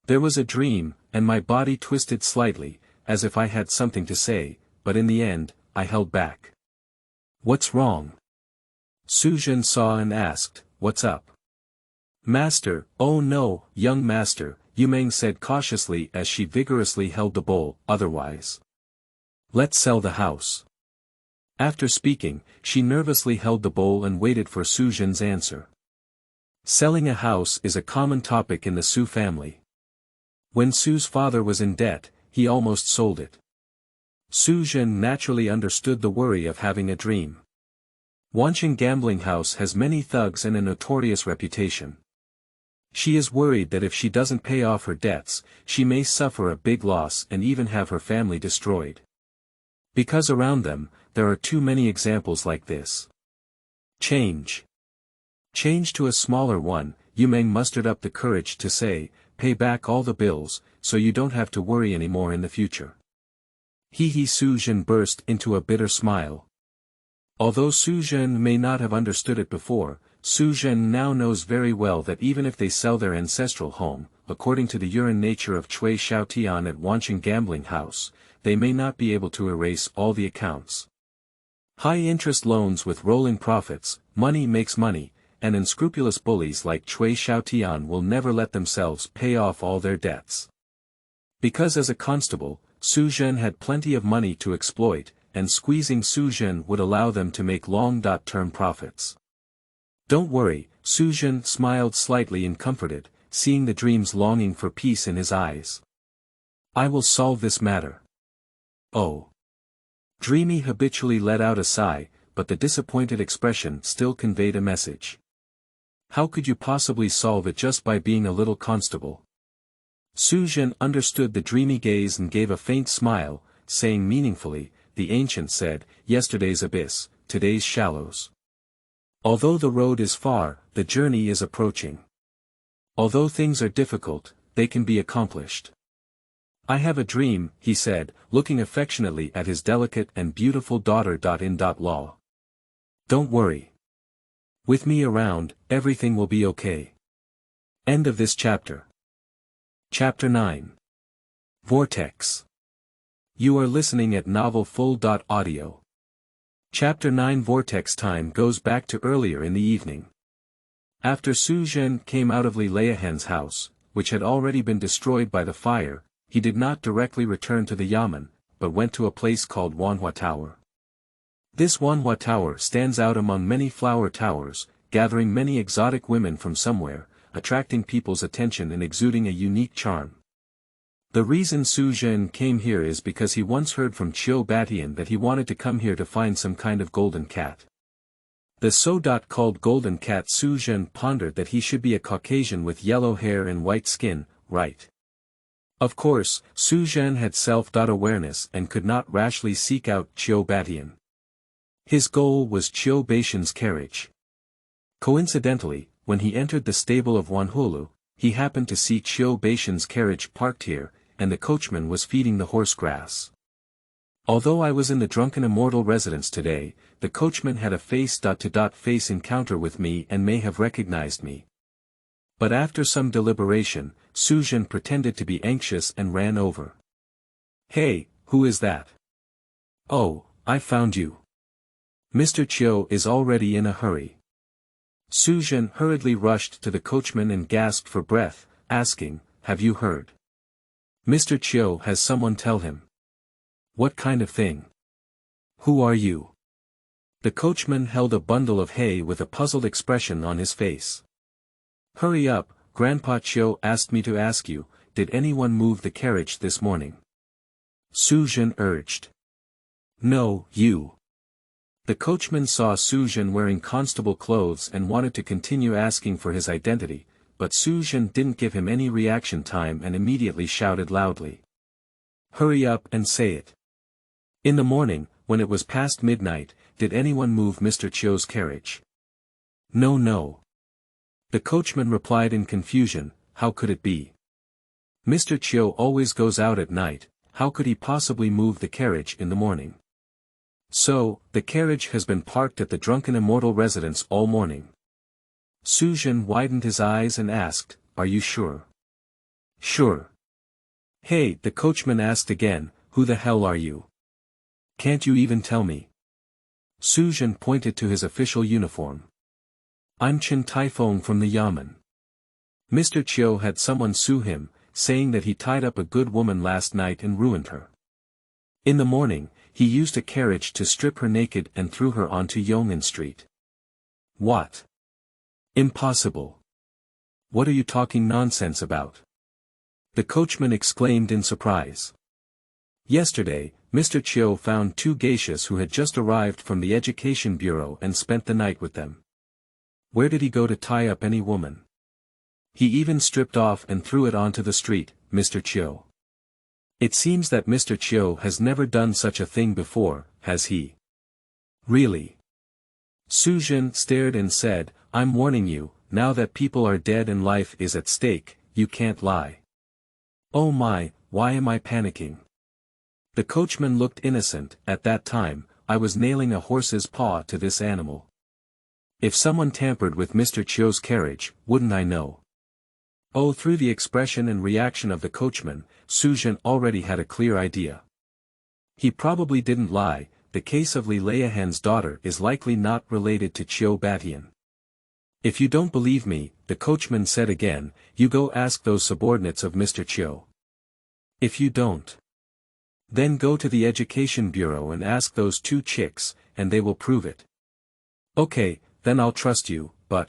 There was a dream, and my body twisted slightly, as if I had something to say, but in the end, I held back." "What's wrong?" Su Zhen saw and asked, "What's up?" "Master, oh no, young master," Yumeng said cautiously as she vigorously held the bowl, "otherwise. Let's sell the house." After speaking, she nervously held the bowl and waited for Su Zhen's answer. Selling a house is a common topic in the Su family. When Su's father was in debt, he almost sold it. Su Zhen naturally understood the worry of having a dream. Wancheng gambling house has many thugs and a notorious reputation. She is worried that if she doesn't pay off her debts, she may suffer a big loss and even have her family destroyed. Because around them, there are too many examples like this. Change to a smaller one. Yumeng mustered up the courage to say, "Pay back all the bills, so you don't have to worry anymore in the future." Su Zhen burst into a bitter smile. Although Su Zhen may not have understood it before, Su Zhen now knows very well that even if they sell their ancestral home, according to the urine nature of Cui Xiaotian at Wancheng gambling house, they may not be able to erase all the accounts. High-interest loans with rolling profits, money makes money, and unscrupulous bullies like Cui Xiaotian will never let themselves pay off all their debts. Because as a constable, Su Zhen had plenty of money to exploit, and squeezing Su Zhen would allow them to make long-term profits. "Don't worry," Su Zhen smiled slightly and comforted, seeing the dream's longing for peace in his eyes. "I will solve this matter." "Oh." Dreamy habitually let out a sigh, but the disappointed expression still conveyed a message. "How could you possibly solve it just by being a little constable?" Su Zhen understood the dreamy gaze and gave a faint smile, saying meaningfully, "The ancient said, yesterday's abyss, today's shallows. Although the road is far, the journey is approaching. Although things are difficult, they can be accomplished." "I have a dream," he said, looking affectionately at his delicate and beautiful daughter. Law. "Don't worry. With me around, everything will be okay." End of this chapter. Chapter 9. Vortex. You are listening at Novel Full. Audio. Chapter 9. Vortex time goes back to earlier in the evening. After Su Zhen came out of Li Leiahan's house, which had already been destroyed by the fire, he did not directly return to the Yamen, but went to a place called Wanhua Tower. This Wanhua Tower stands out among many flower towers, gathering many exotic women from somewhere, attracting people's attention and exuding a unique charm. The reason Su Zhen came here is because he once heard from Chiu Batian that he wanted to come here to find some kind of golden cat. The so-called golden cat. Su Zhen pondered that he should be a Caucasian with yellow hair and white skin, right? Of course, Su Zhen had self-awareness and could not rashly seek out Chiu Batian. His goal was Chiu Batian's carriage. Coincidentally, when he entered the stable of Wanhulu, he happened to see Qiu Baishan's carriage parked here, and the coachman was feeding the horse grass. Although I was in the drunken immortal residence today, the coachman had a face-to-face encounter with me and may have recognized me. But after some deliberation, Zhen pretended to be anxious and ran over. "Hey, who is that?" "Oh, I found you. Mr. Qiu is already in a hurry." Zhen hurriedly rushed to the coachman and gasped for breath, asking, "Have you heard? Mr. Qiu has someone tell him." "What kind of thing? Who are you?" The coachman held a bundle of hay with a puzzled expression on his face. "Hurry up, Grandpa Qiu asked me to ask you, did anyone move the carriage this morning?" Zhen urged. "No, you." The coachman saw Zhen wearing constable clothes and wanted to continue asking for his identity, but Zhen didn't give him any reaction time and immediately shouted loudly. "Hurry up and say it. In the morning, when it was past midnight, did anyone move Mr. Qiu's carriage?" "No, no." The coachman replied in confusion, "How could it be? Mr. Qiu always goes out at night, how could he possibly move the carriage in the morning?" "So, the carriage has been parked at the drunken immortal residence all morning?" Zhen widened his eyes and asked, "Are you sure?" "Sure." "Hey," the coachman asked again, "who the hell are you? Can't you even tell me?" Zhen pointed to his official uniform. "I'm Chen Taifeng from the Yamen. Mr. Qiu had someone sue him, saying that he tied up a good woman last night and ruined her. In the morning, he used a carriage to strip her naked and threw her onto Yong'an Street." "What? Impossible. What are you talking nonsense about?" the coachman exclaimed in surprise. "Yesterday, Mr. Qiu found two geishas who had just arrived from the Education Bureau and spent the night with them. Where did he go to tie up any woman? He even stripped off and threw it onto the street, Mr. Qiu. It seems that Mr. Qiu has never done such a thing before, has he?" "Really?" Zhen stared and said, "I'm warning you, now that people are dead and life is at stake, you can't lie." "Oh my, why am I panicking?" The coachman looked innocent. "At that time, I was nailing a horse's paw to this animal. If someone tampered with Mr. Qiu's carriage, wouldn't I know?" Oh, through the expression and reaction of the coachman, Zhen already had a clear idea. He probably didn't lie. The case of Li Leiahan's daughter is likely not related to Qiu Batian. "If you don't believe me," the coachman said again, "you go ask those subordinates of Mr. Qiu. If you don't, then go to the Education Bureau and ask those two chicks, and they will prove it." "Okay, then I'll trust you, but..."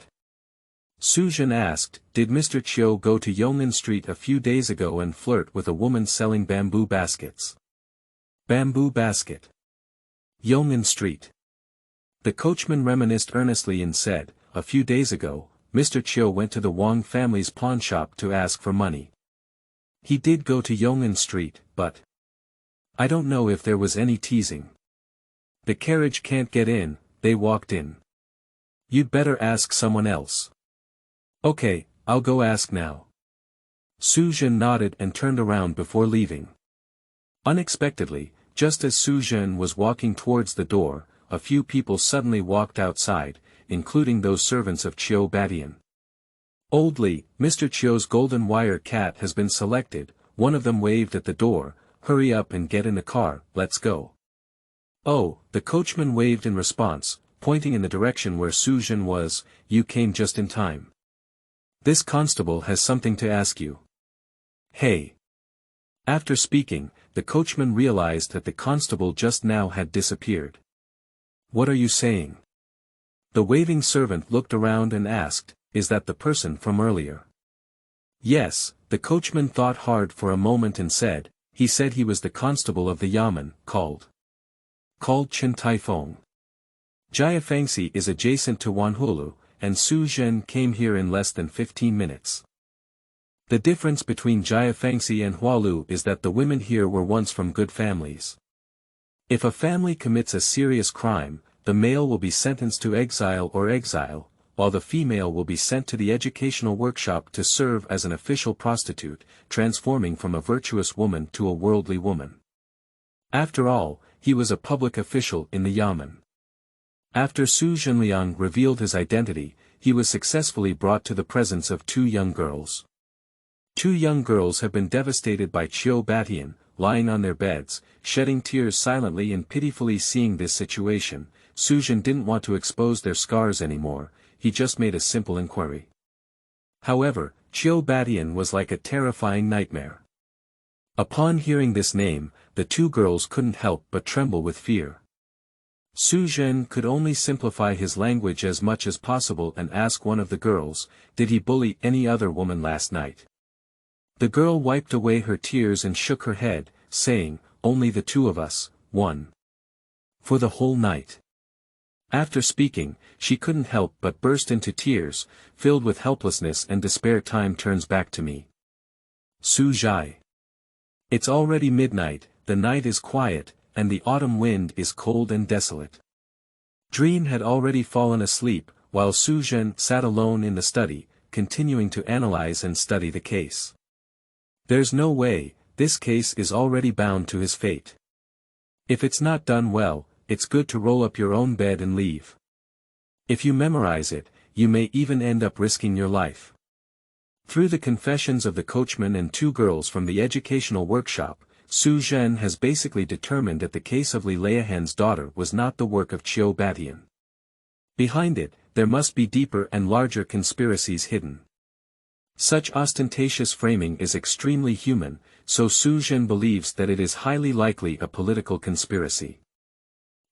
Zhen asked, "Did Mr. Qiu go to Yong'an Street a few days ago and flirt with a woman selling bamboo baskets?" "Bamboo basket? Yong'an Street?" The coachman reminisced earnestly and said, "A few days ago, Mr. Qiu went to the Wang family's pawnshop to ask for money. He did go to Yong'an Street, but I don't know if there was any teasing. The carriage can't get in, they walked in. You'd better ask someone else." "Okay, I'll go ask now." Zhen nodded and turned around before leaving. Unexpectedly, just as Zhen was walking towards the door, a few people suddenly walked outside, including those servants of Qiu Batian. "Old Li, Mr. Qiu's golden wire cat has been selected," one of them waved at the door, "Hurry up and get in the car, let's go." "Oh," the coachman waved in response, pointing in the direction where Zhen was, "You came just in time. This constable has something to ask you." "Hey." After speaking, the coachman realized that the constable just now had disappeared. "What are you saying?" The waving servant looked around and asked, "Is that the person from earlier?" "Yes," the coachman thought hard for a moment and said, "He said he was the constable of the Yamen, called Chen Taifeng. Jiafangxi is adjacent to Wanhulu, and Zhen came here in less than 15 minutes. The difference between Jiafangxi and Hualu is that the women here were once from good families. If a family commits a serious crime, the male will be sentenced to exile, while the female will be sent to the educational workshop to serve as an official prostitute, transforming from a virtuous woman to a worldly woman. After all, he was a public official in the yamen. After Su Zhenliang revealed his identity, he was successfully brought to the presence of two young girls. Two young girls have been devastated by Qiu Batian, lying on their beds, shedding tears silently and pitifully. Seeing this situation, Su Zhen didn't want to expose their scars anymore, he just made a simple inquiry. However, Qiu Batian was like a terrifying nightmare. Upon hearing this name, the two girls couldn't help but tremble with fear. Su Zhen could only simplify his language as much as possible and ask one of the girls, "Did he bully any other woman last night?" The girl wiped away her tears and shook her head, saying, "Only the two of us, one. For the whole night." After speaking, she couldn't help but burst into tears, filled with helplessness and despair. "Time turns back to me. Su Zhai. It's already midnight, the night is quiet, and the autumn wind is cold and desolate." Dream had already fallen asleep, while Su Zhen sat alone in the study, continuing to analyze and study the case. There's no way, this case is already bound to his fate. If it's not done well, it's good to roll up your own bed and leave. If you memorize it, you may even end up risking your life. Through the confessions of the coachman and two girls from the educational workshop, Su Zhen has basically determined that the case of Li Leihan's daughter was not the work of Qiu Batian. Behind it, there must be deeper and larger conspiracies hidden. Such ostentatious framing is extremely human, so Su Zhen believes that it is highly likely a political conspiracy.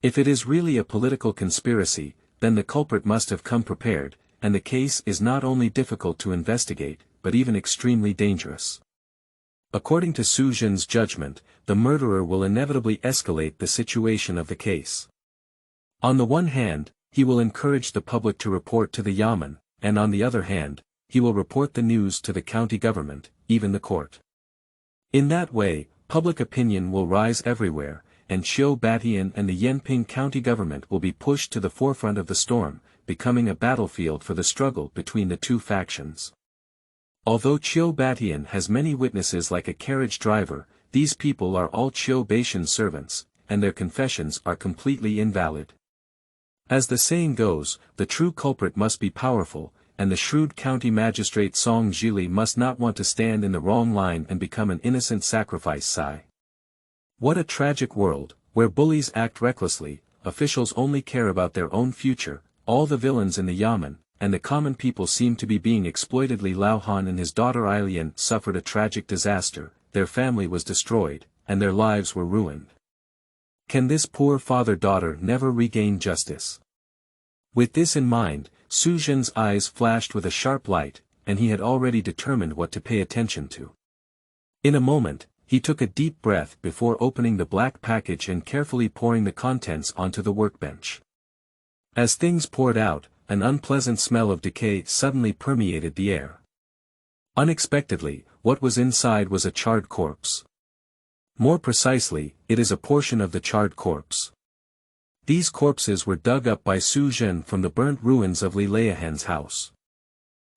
If it is really a political conspiracy, then the culprit must have come prepared, and the case is not only difficult to investigate, but even extremely dangerous. According to Su Zhen's judgment, the murderer will inevitably escalate the situation of the case. On the one hand, he will encourage the public to report to the yamen, and on the other hand, he will report the news to the county government, even the court. In that way, public opinion will rise everywhere, and Qiu Batian and the Yanping county government will be pushed to the forefront of the storm, becoming a battlefield for the struggle between the two factions. Although Qiu Batian has many witnesses like a carriage driver, these people are all Qiu Batian's servants, and their confessions are completely invalid. As the saying goes, the true culprit must be powerful, and the shrewd county magistrate Song Zhili must not want to stand in the wrong line and become an innocent sacrifice. Sigh. What a tragic world, where bullies act recklessly, officials only care about their own future, all the villains in the yamen, and the common people seem to be being exploited. Li Laohan and his daughter Ailian suffered a tragic disaster, their family was destroyed, and their lives were ruined. Can this poor father-daughter never regain justice? With this in mind, Su Zhen's eyes flashed with a sharp light, and he had already determined what to pay attention to. In a moment, he took a deep breath before opening the black package and carefully pouring the contents onto the workbench. As things poured out, an unpleasant smell of decay suddenly permeated the air. Unexpectedly, what was inside was a charred corpse. More precisely, it is a portion of the charred corpse. These corpses were dug up by Su Zhen from the burnt ruins of Li Leihan's house.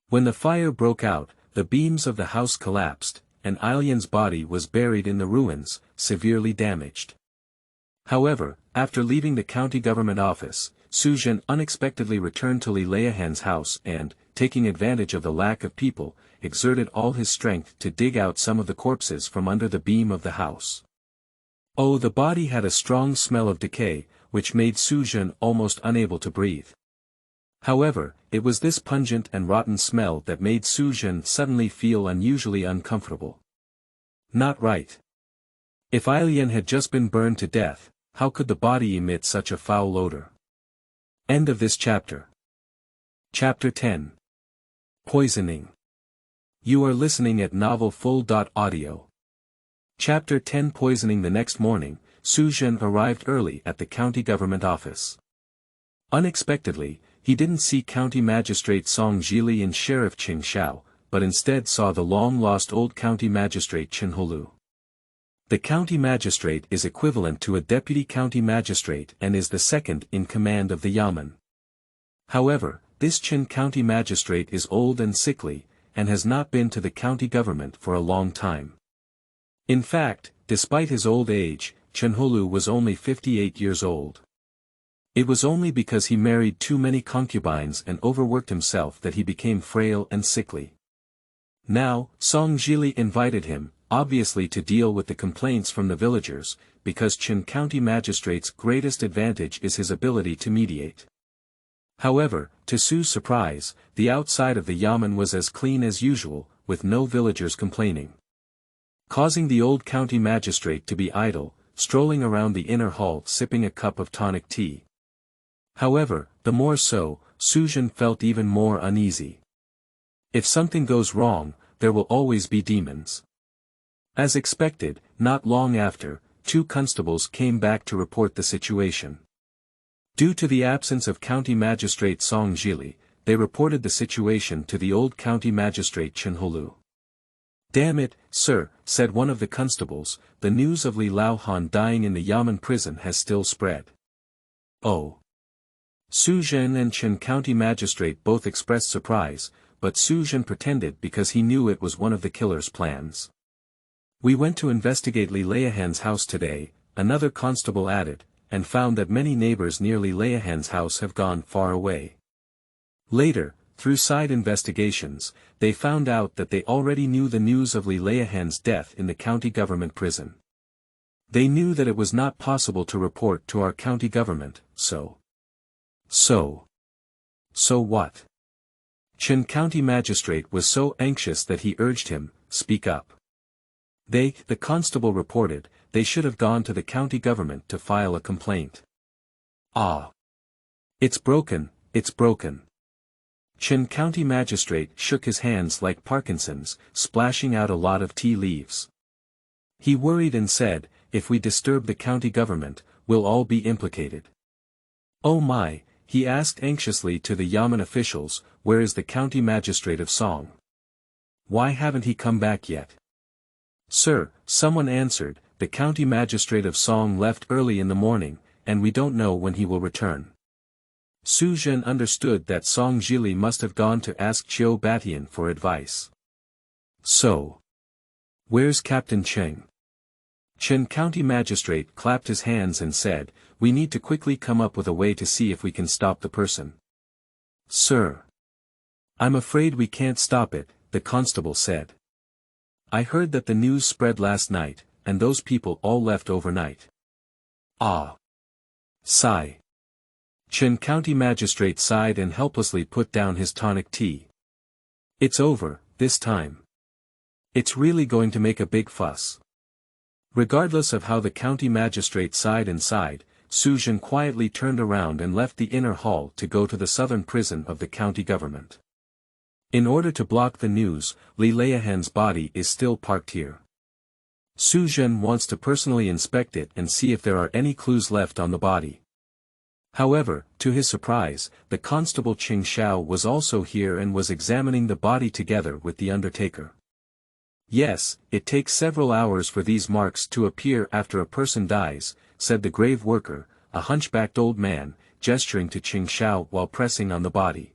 When the fire broke out, the beams of the house collapsed, and Ailian's body was buried in the ruins, severely damaged. However, after leaving the county government office, Su Zhen unexpectedly returned to Li Leihan's house and, taking advantage of the lack of people, exerted all his strength to dig out some of the corpses from under the beam of the house. Oh, the body had a strong smell of decay, which made Su Zhen almost unable to breathe. However, it was this pungent and rotten smell that made Su Zhen suddenly feel unusually uncomfortable. Not right. If Ailian had just been burned to death, how could the body emit such a foul odor? End of this chapter. Chapter 10. Poisoning. You are listening at novelfull.audio. Chapter 10. Poisoning. The next morning, Su Zhen arrived early at the county government office. Unexpectedly, he didn't see County Magistrate Song Zhili and Sheriff Qing Xiao, but instead saw the long-lost old County Magistrate Chen Holu. The County Magistrate is equivalent to a Deputy County Magistrate and is the second in command of the Yamen. However, this Qin County magistrate is old and sickly, and has not been to the county government for a long time. In fact, despite his old age, Chenholu was only 58 years old. It was only because he married too many concubines and overworked himself that he became frail and sickly. Now, Song Jili invited him, obviously to deal with the complaints from the villagers, because Qin County Magistrate's greatest advantage is his ability to mediate. However, to Su's surprise, the outside of the yamen was as clean as usual, with no villagers complaining. Causing the old county magistrate to be idle, strolling around the inner hall sipping a cup of tonic tea. However, the more so, Zhen felt even more uneasy. If something goes wrong, there will always be demons. As expected, not long after, 2 constables came back to report the situation. Due to the absence of county magistrate Song Jili, they reported the situation to the old county magistrate Chenholu. "Damn it, sir," said one of the constables, "the news of Li Laohan dying in the yamen prison has still spread." "Oh." Zhen and Qin County Magistrate both expressed surprise, but Zhen pretended because he knew it was one of the killer's plans. "We went to investigate Li Laohan's house today," another constable added, "and found that many neighbors near Li Laohan's house have gone far away. Later, through side investigations, they found out that they already knew the news of Li Laohan's death in the county government prison. They knew that it was not possible to report to our county government, so what?" Qin County Magistrate was so anxious that he urged him, "Speak up." The constable reported, they should have gone to the county government to file a complaint. "Ah. It's broken, it's broken." Qin County Magistrate shook his hands like Parkinson's, splashing out a lot of tea leaves. He worried and said, "If we disturb the county government, we'll all be implicated." "Oh my," he asked anxiously to the yamen officials, "where is the county magistrate of Song? Why haven't he come back yet?" "Sir," someone answered, "the county magistrate of Song left early in the morning, and we don't know when he will return." Zhen understood that Song Jili must have gone to ask Chiu Batian for advice. "So, where's Captain Cheng?" Qin County Magistrate clapped his hands and said, "We need to quickly come up with a way to see if we can stop the person." "Sir, I'm afraid we can't stop it," the constable said. "I heard that the news spread last night, and those people all left overnight." "Ah." Sigh. Qin County Magistrate sighed and helplessly put down his tonic tea. "It's over, this time. It's really going to make a big fuss." Regardless of how the county magistrate sighed and sighed, Zhen quietly turned around and left the inner hall to go to the southern prison of the county government. In order to block the news, Li Laohan's body is still parked here. Zhen wants to personally inspect it and see if there are any clues left on the body. However, to his surprise, the constable Qing Xiao was also here and was examining the body together with the undertaker. "Yes, it takes several hours for these marks to appear after a person dies," said the grave worker, a hunchbacked old man, gesturing to Qing Xiao while pressing on the body.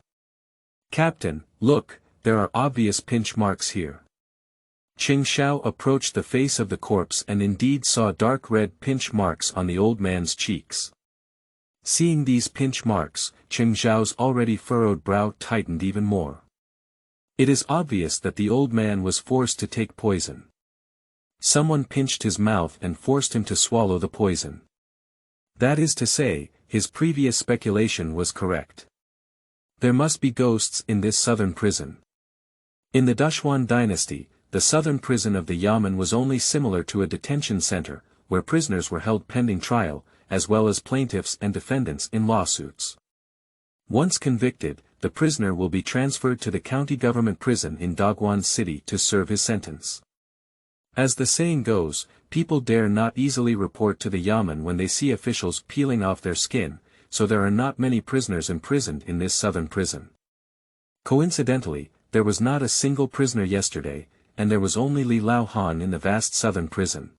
"Captain, look, there are obvious pinch marks here." Qing Xiao approached the face of the corpse and indeed saw dark red pinch marks on the old man's cheeks. Seeing these pinch marks, Qing Xiao's already furrowed brow tightened even more. It is obvious that the old man was forced to take poison. Someone pinched his mouth and forced him to swallow the poison. That is to say, his previous speculation was correct. There must be ghosts in this southern prison. In the Dushuan dynasty, the southern prison of the yamen was only similar to a detention center, where prisoners were held pending trial, as well as plaintiffs and defendants in lawsuits. Once convicted, the prisoner will be transferred to the county government prison in Dogwon City to serve his sentence. As the saying goes, people dare not easily report to the yamen when they see officials peeling off their skin, so there are not many prisoners imprisoned in this southern prison. Coincidentally, there was not a single prisoner yesterday, and there was only Li Laohan in the vast southern prison.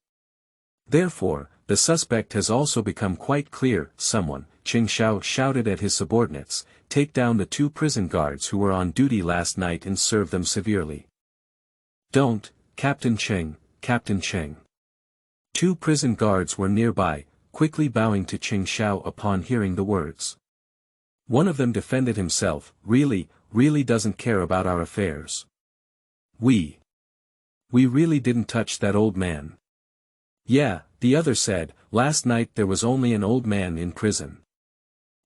Therefore, the suspect has also become quite clear. Someone, Qing Xiao shouted at his subordinates, take down the 2 prison guards who were on duty last night and serve them severely. Don't, Captain Cheng, Captain Cheng. 2 prison guards were nearby, quickly bowing to Cheng Xiao upon hearing the words. One of them defended himself, really doesn't care about our affairs. We really didn't touch that old man. Yeah, the other said, last night there was only an old man in prison.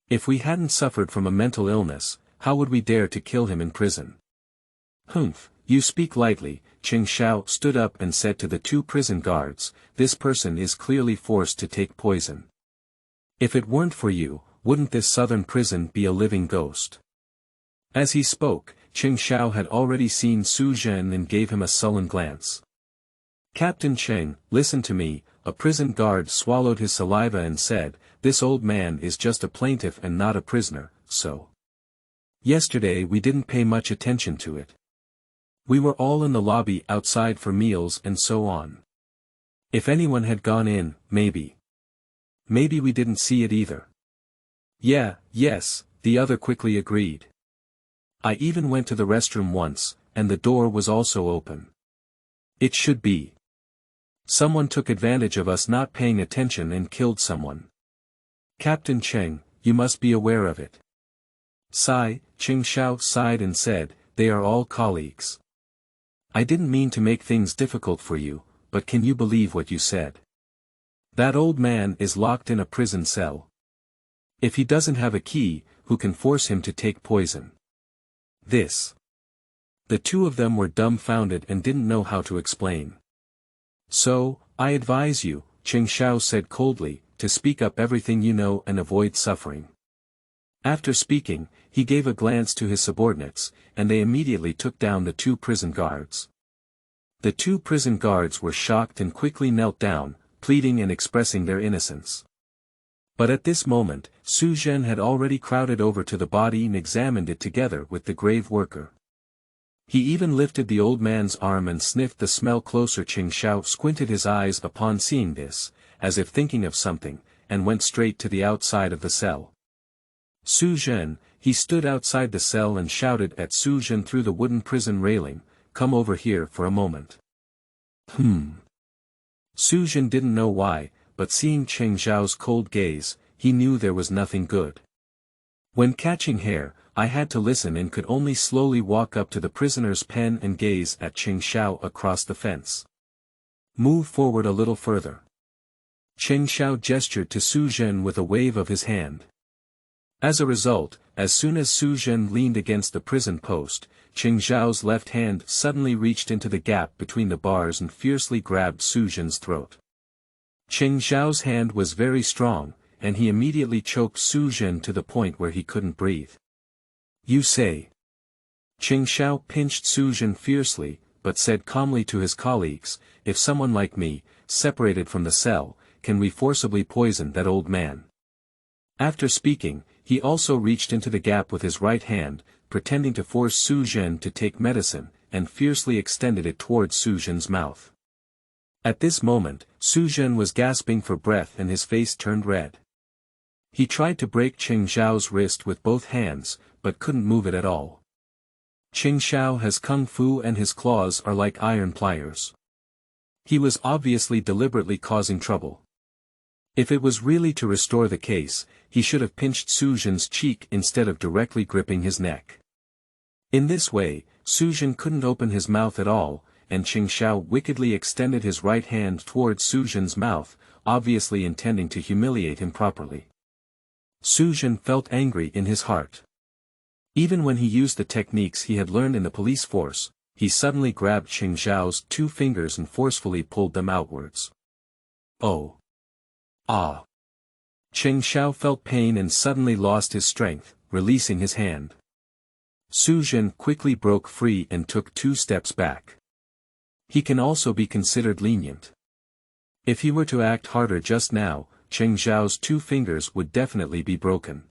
If we hadn't suffered from a mental illness, how would we dare to kill him in prison? Humph, you speak lightly. Cheng Xiao stood up and said to the 2 prison guards, this person is clearly forced to take poison. If it weren't for you, wouldn't this southern prison be a living ghost? As he spoke, Cheng Xiao had already seen Su Zhen and gave him a sullen glance. Captain Cheng, listen to me. A prison guard swallowed his saliva and said, this old man is just a plaintiff and not a prisoner, so. Yesterday we didn't pay much attention to it. We were all in the lobby outside for meals and so on. If anyone had gone in, maybe we didn't see it either. Yes, the other quickly agreed. I even went to the restroom once, and the door was also open. It should be. Someone took advantage of us not paying attention and killed someone. Captain Cheng, you must be aware of it. Sigh, Cheng Xiao sighed and said, they are all colleagues. I didn't mean to make things difficult for you, but can you believe what you said? That old man is locked in a prison cell. If he doesn't have a key, who can force him to take poison? This. The 2 of them were dumbfounded and didn't know how to explain. So, I advise you, Cheng Xiao said coldly, to speak up everything you know and avoid suffering. After speaking, he gave a glance to his subordinates, and they immediately took down the 2 prison guards. The 2 prison guards were shocked and quickly knelt down, pleading and expressing their innocence. But at this moment, Su Zhen had already crowded over to the body and examined it together with the grave worker. He even lifted the old man's arm and sniffed the smell closer. Cheng Xiao squinted his eyes upon seeing this, as if thinking of something, and went straight to the outside of the cell. Su Zhen, he stood outside the cell and shouted at Su Zhen through the wooden prison railing, come over here for a moment. Su Zhen didn't know why, but seeing Cheng Xiao's cold gaze, he knew there was nothing good. When catching hair, I had to listen and could only slowly walk up to the prisoner's pen and gaze at Cheng Xiao across the fence. Move forward a little further. Cheng Xiao gestured to Su Zhen with a wave of his hand. As a result, as soon as Su Zhen leaned against the prison post, Cheng Xiao's left hand suddenly reached into the gap between the bars and fiercely grabbed Su Zhen's throat. Cheng Xiao's hand was very strong, and he immediately choked Su Zhen to the point where he couldn't breathe. You say. Cheng Xiao pinched Su Zhen fiercely, but said calmly to his colleagues, if someone like me, separated from the cell, can we forcibly poison that old man? After speaking, he also reached into the gap with his right hand, pretending to force Su Zhen to take medicine, and fiercely extended it towards Su Zhen's mouth. At this moment, Su Zhen was gasping for breath and his face turned red. He tried to break Cheng Xiao's wrist with both hands, but couldn't move it at all. Cheng Xiao has kung fu and his claws are like iron pliers. He was obviously deliberately causing trouble. If it was really to restore the case, he should have pinched Su Zhen's cheek instead of directly gripping his neck. In this way, Su Zhen couldn't open his mouth at all, and Cheng Xiao wickedly extended his right hand towards Su Zhen's mouth, obviously intending to humiliate him properly. Su Zhen felt angry in his heart. Even when he used the techniques he had learned in the police force, he suddenly grabbed Cheng Xiao's 2 fingers and forcefully pulled them outwards. Oh! Ah! Cheng Xiao felt pain and suddenly lost his strength, releasing his hand. Su Zhen quickly broke free and took 2 steps back. He can also be considered lenient. If he were to act harder just now, Cheng Xiao's 2 fingers would definitely be broken.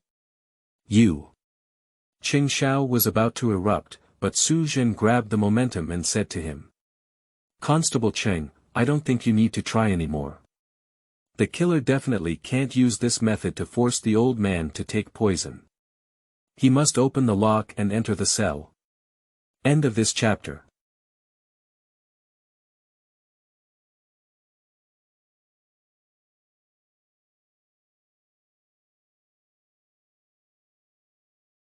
You! Cheng Xiao was about to erupt, but Su Zhen grabbed the momentum and said to him. Constable Cheng, I don't think you need to try anymore. The killer definitely can't use this method to force the old man to take poison. He must open the lock and enter the cell. End of this chapter.